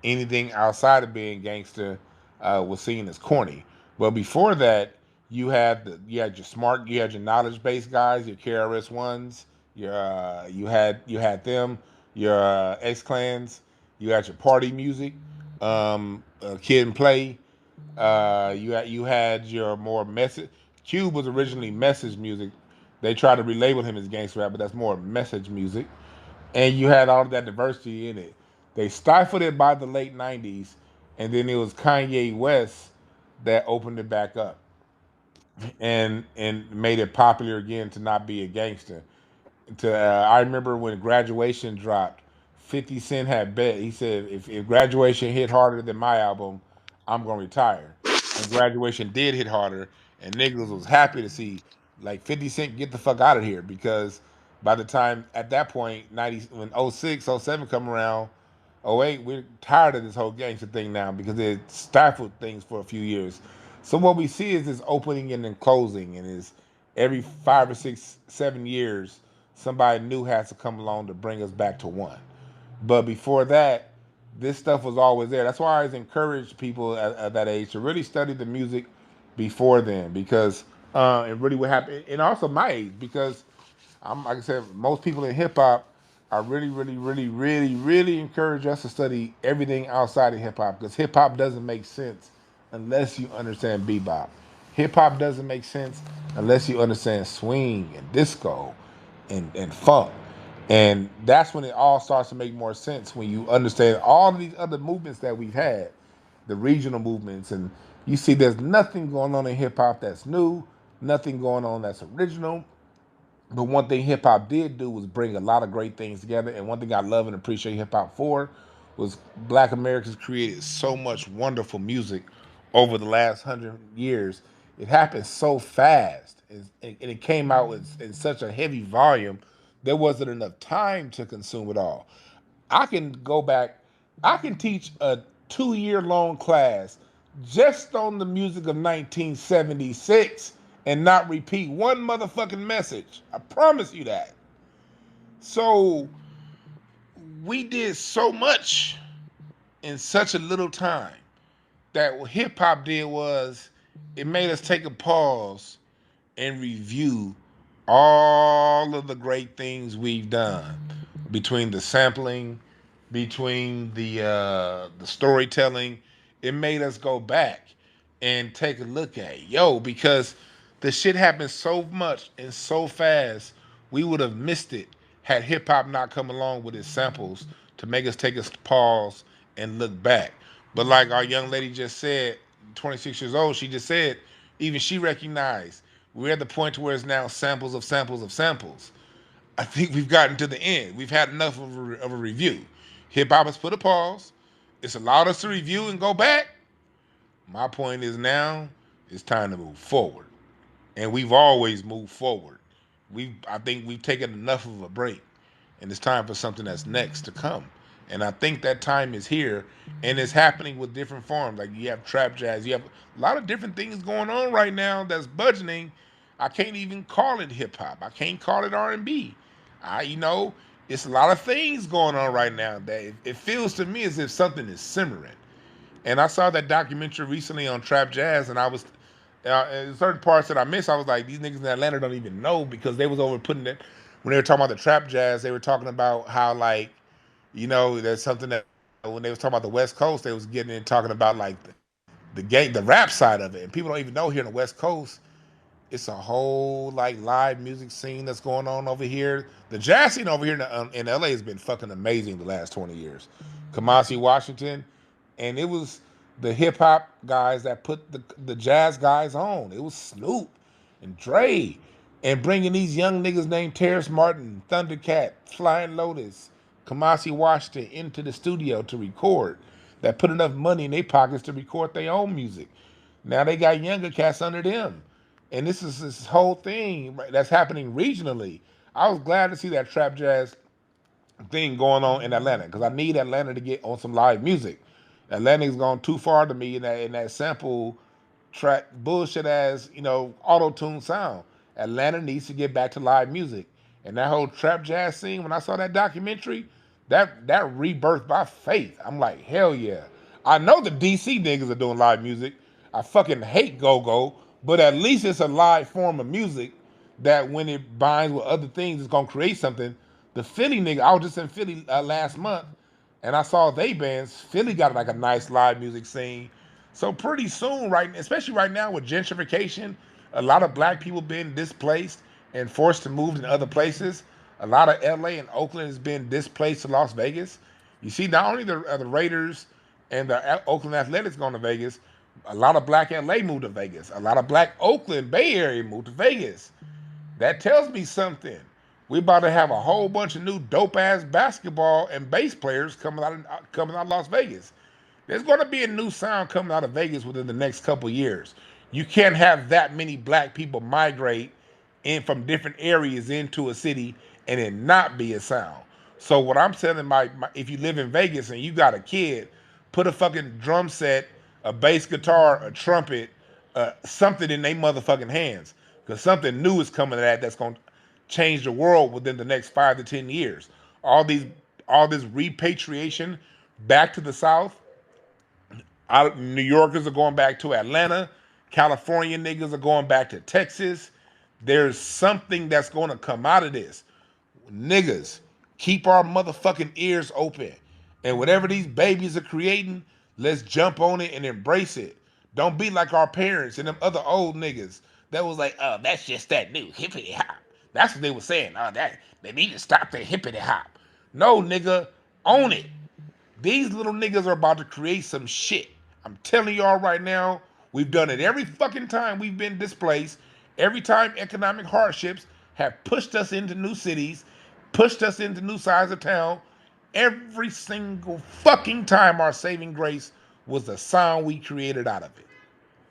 anything outside of being gangster was seen as corny. But before that, you had your knowledge based guys, your KRS ones, you had them, your X Clans, you had your party music, Kid and Play. You had your more message. Cube was originally message music. They tried to relabel him as gangster rap, but that's more message music. And you had all of that diversity in it. They stifled it by the late '90s, and then it was Kanye West that opened it back up and made it popular again to not be a gangster. I remember when Graduation dropped, 50 Cent had bet. He said if Graduation hit harder than my album, I'm gonna retire. And Graduation did hit harder, and niggas was happy to see like 50 Cent get the fuck out of here, because by the time at that point 90 when '06 '07 come around, '08 we're tired of this whole gangster thing now because it stifled things for a few years. So what we see is this opening and then closing, and is every 5 or 6 7 years somebody new has to come along to bring us back to one. But before that, this stuff was always there. That's why I always encourage people at that age to really study the music before then, because it really would happen, and also my age, because I'm like I said, most people in hip hop are really, really, really, really, really encourage us to study everything outside of hip hop, because hip hop doesn't make sense unless you understand bebop. Hip hop doesn't make sense unless you understand swing and disco and funk. And that's when it all starts to make more sense, when you understand all of these other movements that we've had, the regional movements, and you see there's nothing going on in hip hop that's new, nothing going on that's original. But one thing hip hop did do was bring a lot of great things together. And one thing I love and appreciate hip hop for was Black Americans created so much wonderful music over the last 100 years. It happened so fast, and it came out in such a heavy volume. There wasn't enough time to consume it all. I can go back, I can teach a 2 year long class just on the music of 1976 and not repeat one motherfucking message. I promise you that. So we did so much in such a little time that what hip hop did was it made us take a pause and review all of the great things we've done, between the sampling, between the storytelling. It made us go back and take a look at because the shit happened so much and so fast. We would have missed it had hip hop not come along with its samples to make us take a pause and look back. But like our young lady just said, 26 years old, she just said, even she recognized we're at the point to where it's now samples of samples of samples. I think we've gotten to the end. We've had enough of a review. Hip hop has put a pause. It's allowed us to review and go back. My point is now it's time to move forward, and we've always moved forward. I think we've taken enough of a break, and it's time for something that's next to come. And I think that time is here, and it's happening with different forms. Like you have trap jazz, you have a lot of different things going on right now that's budgeting. I can't even call it hip hop. I can't call it R&B. It's a lot of things going on right now that it feels to me as if something is simmering. And I saw that documentary recently on trap jazz, and I was in certain parts that I missed. I was like, these niggas in Atlanta don't even know, because they was over putting it when they were talking about the trap jazz. They were talking about how there's something that when they was talking about the West Coast, they was getting in talking about like the rap side of it, and people don't even know here in the West Coast it's a whole like live music scene that's going on over here. The jazz scene over here in LA has been fucking amazing the last 20 years. Kamasi Washington, and it was the hip hop guys that put the jazz guys on. It was Snoop and Dre, and bringing these young niggas named Terrace Martin, Thundercat, Flying Lotus, Kamasi Washington into the studio to record. That put enough money in their pockets to record their own music. Now they got younger cats under them. And this is this whole thing that's happening regionally. I was glad to see that trap jazz thing going on in Atlanta, because I need Atlanta to get on some live music. Atlanta's gone too far to me in that sample track bullshit ass auto tune sound. Atlanta needs to get back to live music, and that whole trap jazz scene. When I saw that documentary, that rebirth by faith. I'm like, hell yeah. I know the DC niggas are doing live music. I fucking hate go go, but at least it's a live form of music that when it binds with other things, it's gonna create something. The Philly nigga, I was just in Philly last month, and I saw they bands. Philly got like a nice live music scene. So pretty soon, right, especially right now with gentrification, a lot of black people being displaced and forced to move to other places. A lot of LA and Oakland has been displaced to Las Vegas. You see, not only the Raiders and the Oakland Athletics going to Vegas, a lot of black LA moved to Vegas. A lot of black Oakland Bay Area moved to Vegas. That tells me something. We about to have a whole bunch of new dope ass basketball and bass players coming out of Las Vegas. There's going to be a new sound coming out of Vegas within the next couple years. You can't have that many black people migrate in from different areas into a city and it not be a sound. So what I'm telling if you live in Vegas and you got a kid, put a fucking drum set, a bass guitar, a trumpet, something in their motherfucking hands, because something new is coming to that's going to change the world within the next 5 to 10 years. All these all this repatriation back to the South. New Yorkers are going back to Atlanta. California niggas are going back to Texas. There's something that's going to come out of this. Niggas, keep our motherfucking ears open. And whatever these babies are creating, let's jump on it and embrace it. Don't be like our parents and them other old niggas that was like, oh, that's just that new hippity hop. That's what they were saying. Oh, that they need to stop the hippity hop. No, nigga, own it. These little niggas are about to create some shit. I'm telling y'all right now, we've done it every fucking time we've been displaced. Every time economic hardships have pushed us into new cities, pushed us into new sides of town. Every single fucking time our saving grace was the sound we created out of it.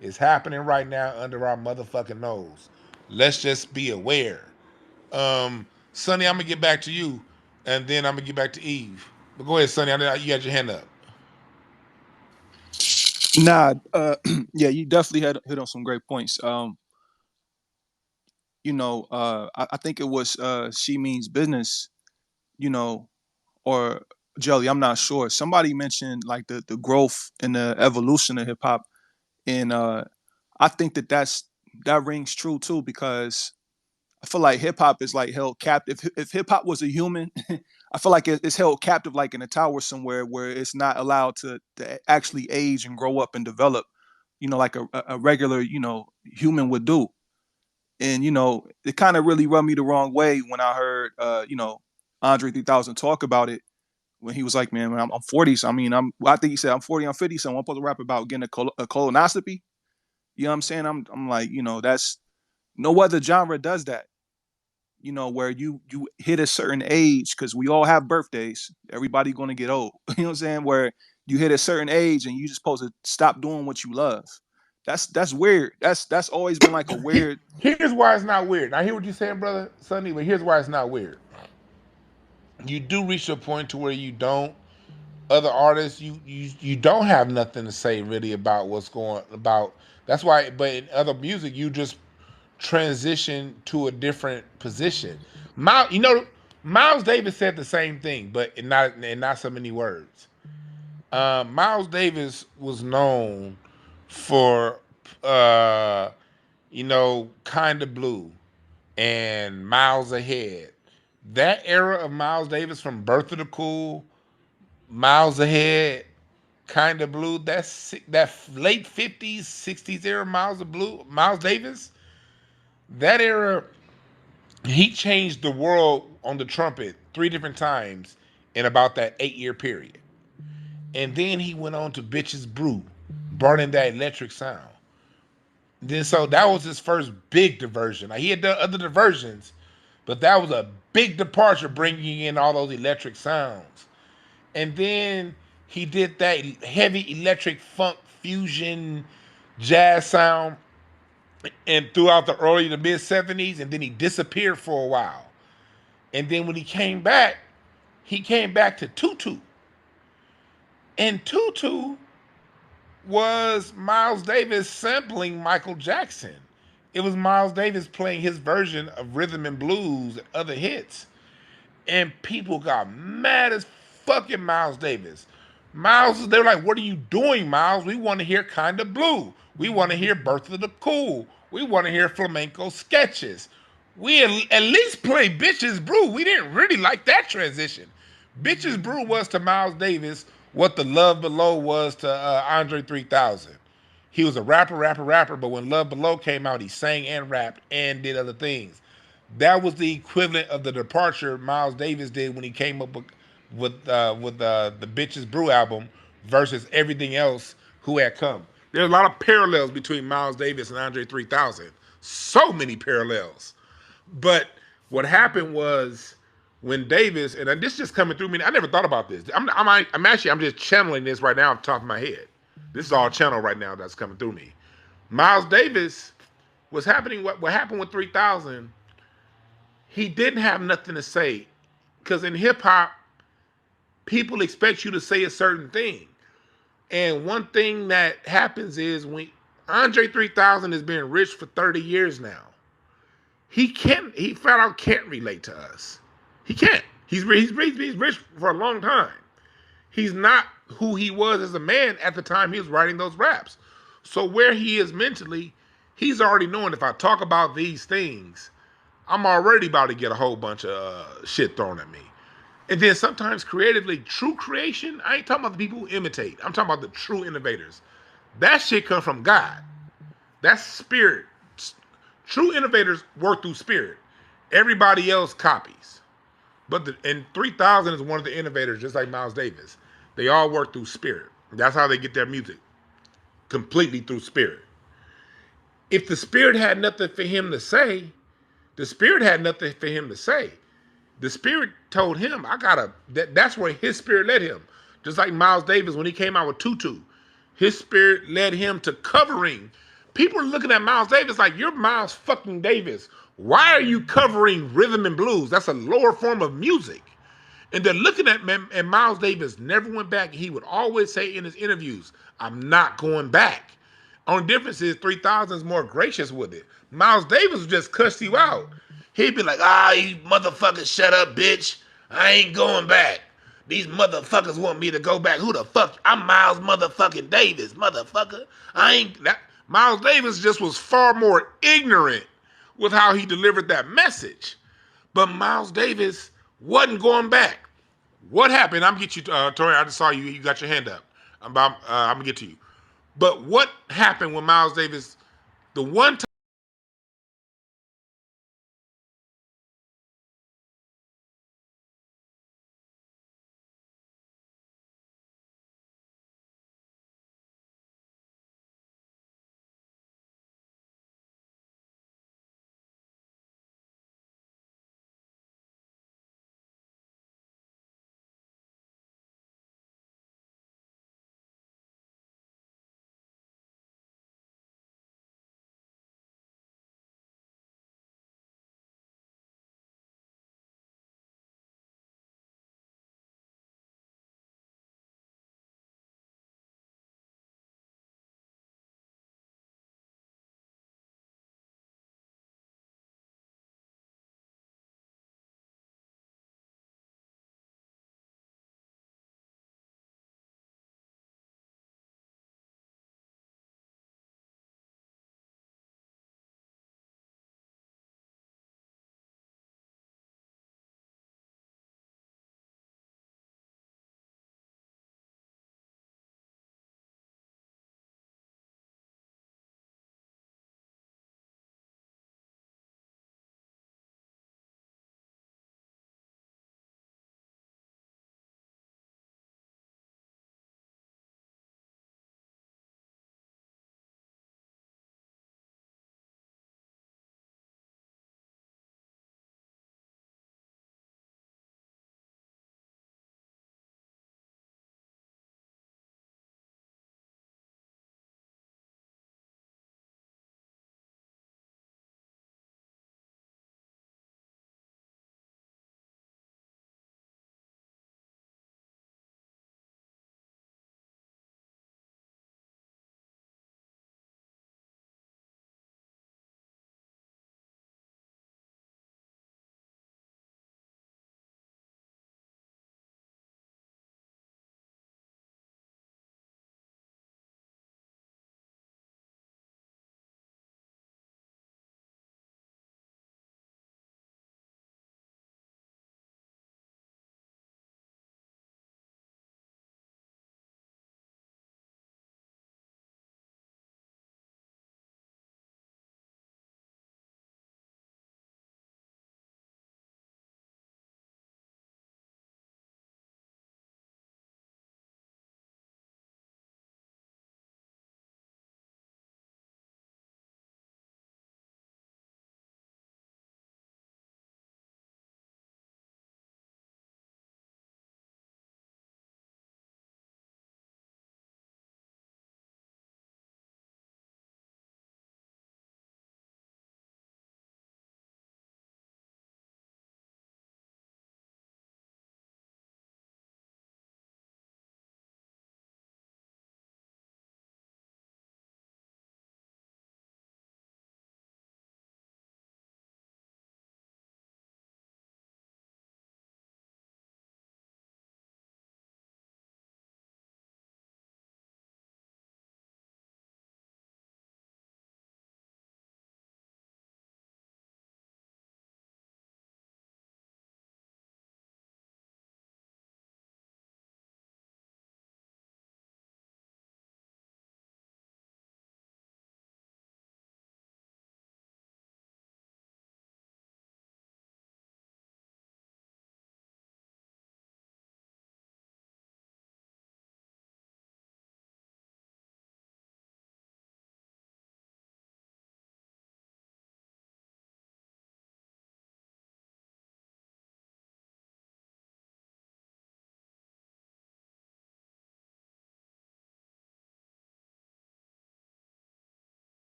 It's happening right now under our motherfucking nose. Let's just be aware. Sonny, I'm gonna get back to you, and then I'm gonna get back to Eve. But go ahead, Sonny. You got your hand up. Nah, yeah, you definitely had hit on some great points. I think it was She Means Business, you know, or Jelly, I'm not sure. Somebody mentioned like the growth and the evolution of hip hop, and I think that rings true too because I feel like hip hop is like held captive. If hip hop was a human, I feel like it's held captive like in a tower somewhere where it's not allowed to actually age and grow up and develop, like a regular human would do. And it kind of really rubbed me the wrong way when I heard Andre 3000 talk about it when he was like, "Man, I'm 40, so I think he said I'm 40, I'm 50, so I'm supposed to rap about getting a colonoscopy." You know what I'm saying? I'm like, that's no other genre does that. Where you hit a certain age because we all have birthdays. Everybody gonna get old. You know what I'm saying? Where you hit a certain age and you just supposed to stop doing what you love. That's weird. That's always been like a weird. Here's why it's not weird. I hear what you're saying, brother Sonny, but here's why it's not weird. You do reach a point to where you don't. Other artists, you don't have nothing to say really about what's going about. That's why. But in other music, you just transition to a different position. Miles Davis said the same thing, but in not so many words. Miles Davis was known for kind of blue and miles ahead. That era of Miles Davis from Birth of the Cool, Miles Ahead, kind of blue. That late '50s, '60s era Miles Davis. That era, he changed the world on the trumpet 3 different times in about that 8 year period. And then he went on to Bitches Brew, burning that electric sound. Then so that was his first big diversion. Like, he had done other diversions, but that was a big departure, bringing in all those electric sounds. And then he did that heavy electric funk fusion jazz sound, and throughout the early to mid '70s, and then he disappeared for a while. And then when he came back to Tutu, and Tutu was Miles Davis sampling Michael Jackson. It was Miles Davis playing his version of rhythm and blues and other hits. And people got mad as fucking Miles Davis. They were like, "What are you doing, Miles? We want to hear Kinda Blue. We want to hear Birth of the Cool. We want to hear flamenco sketches. We at least play Bitches Brew." We didn't really like that transition. Bitches Brew was to Miles Davis what the Love Below was to Andre 3000. He was a rapper, but when Love Below came out, he sang and rapped and did other things. That was the equivalent of the departure Miles Davis did when he came up with the Bitches Brew album versus everything else who had come. There's a lot of parallels between Miles Davis and Andre 3000. So many parallels. But what happened was when Davis, and this just coming through me, I never thought about this. I'm just channeling this right now off the top of my head. This is all channel right now that's coming through me. Miles Davis was happening. What happened with 3000? He didn't have nothing to say, because in hip hop, people expect you to say a certain thing. And one thing that happens is when Andre 3000 has been rich for 30 years now, he flat out can't relate to us. He can't. He's rich for a long time. He's not who he was as a man at the time he was writing those raps. So where he is mentally, he's already knowing if I talk about these things, I'm already about to get a whole bunch of shit thrown at me. And then sometimes creatively, true creation, I ain't talking about the people who imitate. I'm talking about the true innovators. That shit comes from God. That's spirit. True innovators work through spirit. Everybody else copies. And 3000 is one of the innovators, just like Miles Davis. They all work through spirit. That's how they get their music, completely through spirit. If the spirit had nothing for him to say, the spirit had nothing for him to say. The spirit told him, I gotta, that's where his spirit led him. Just like Miles Davis when he came out with Tutu. His spirit led him to covering. People are looking at Miles Davis like, you're Miles fucking Davis. Why are you covering rhythm and blues? That's a lower form of music. And they're looking at me, and Miles Davis never went back. He would always say in his interviews, I'm not going back. Only difference is 3000 is more gracious with it. Miles Davis just cussed you out. He'd be like, you motherfuckers shut up, bitch. I ain't going back. These motherfuckers want me to go back. Who the fuck? I'm Miles motherfucking Davis, motherfucker. I ain't that. Miles Davis just was far more ignorant with how he delivered that message. But Miles Davis wasn't going back. What happened? I'm gonna get you, Tori. I just saw you. You got your hand up. I'm gonna get to you. But what happened when Miles Davis? The one time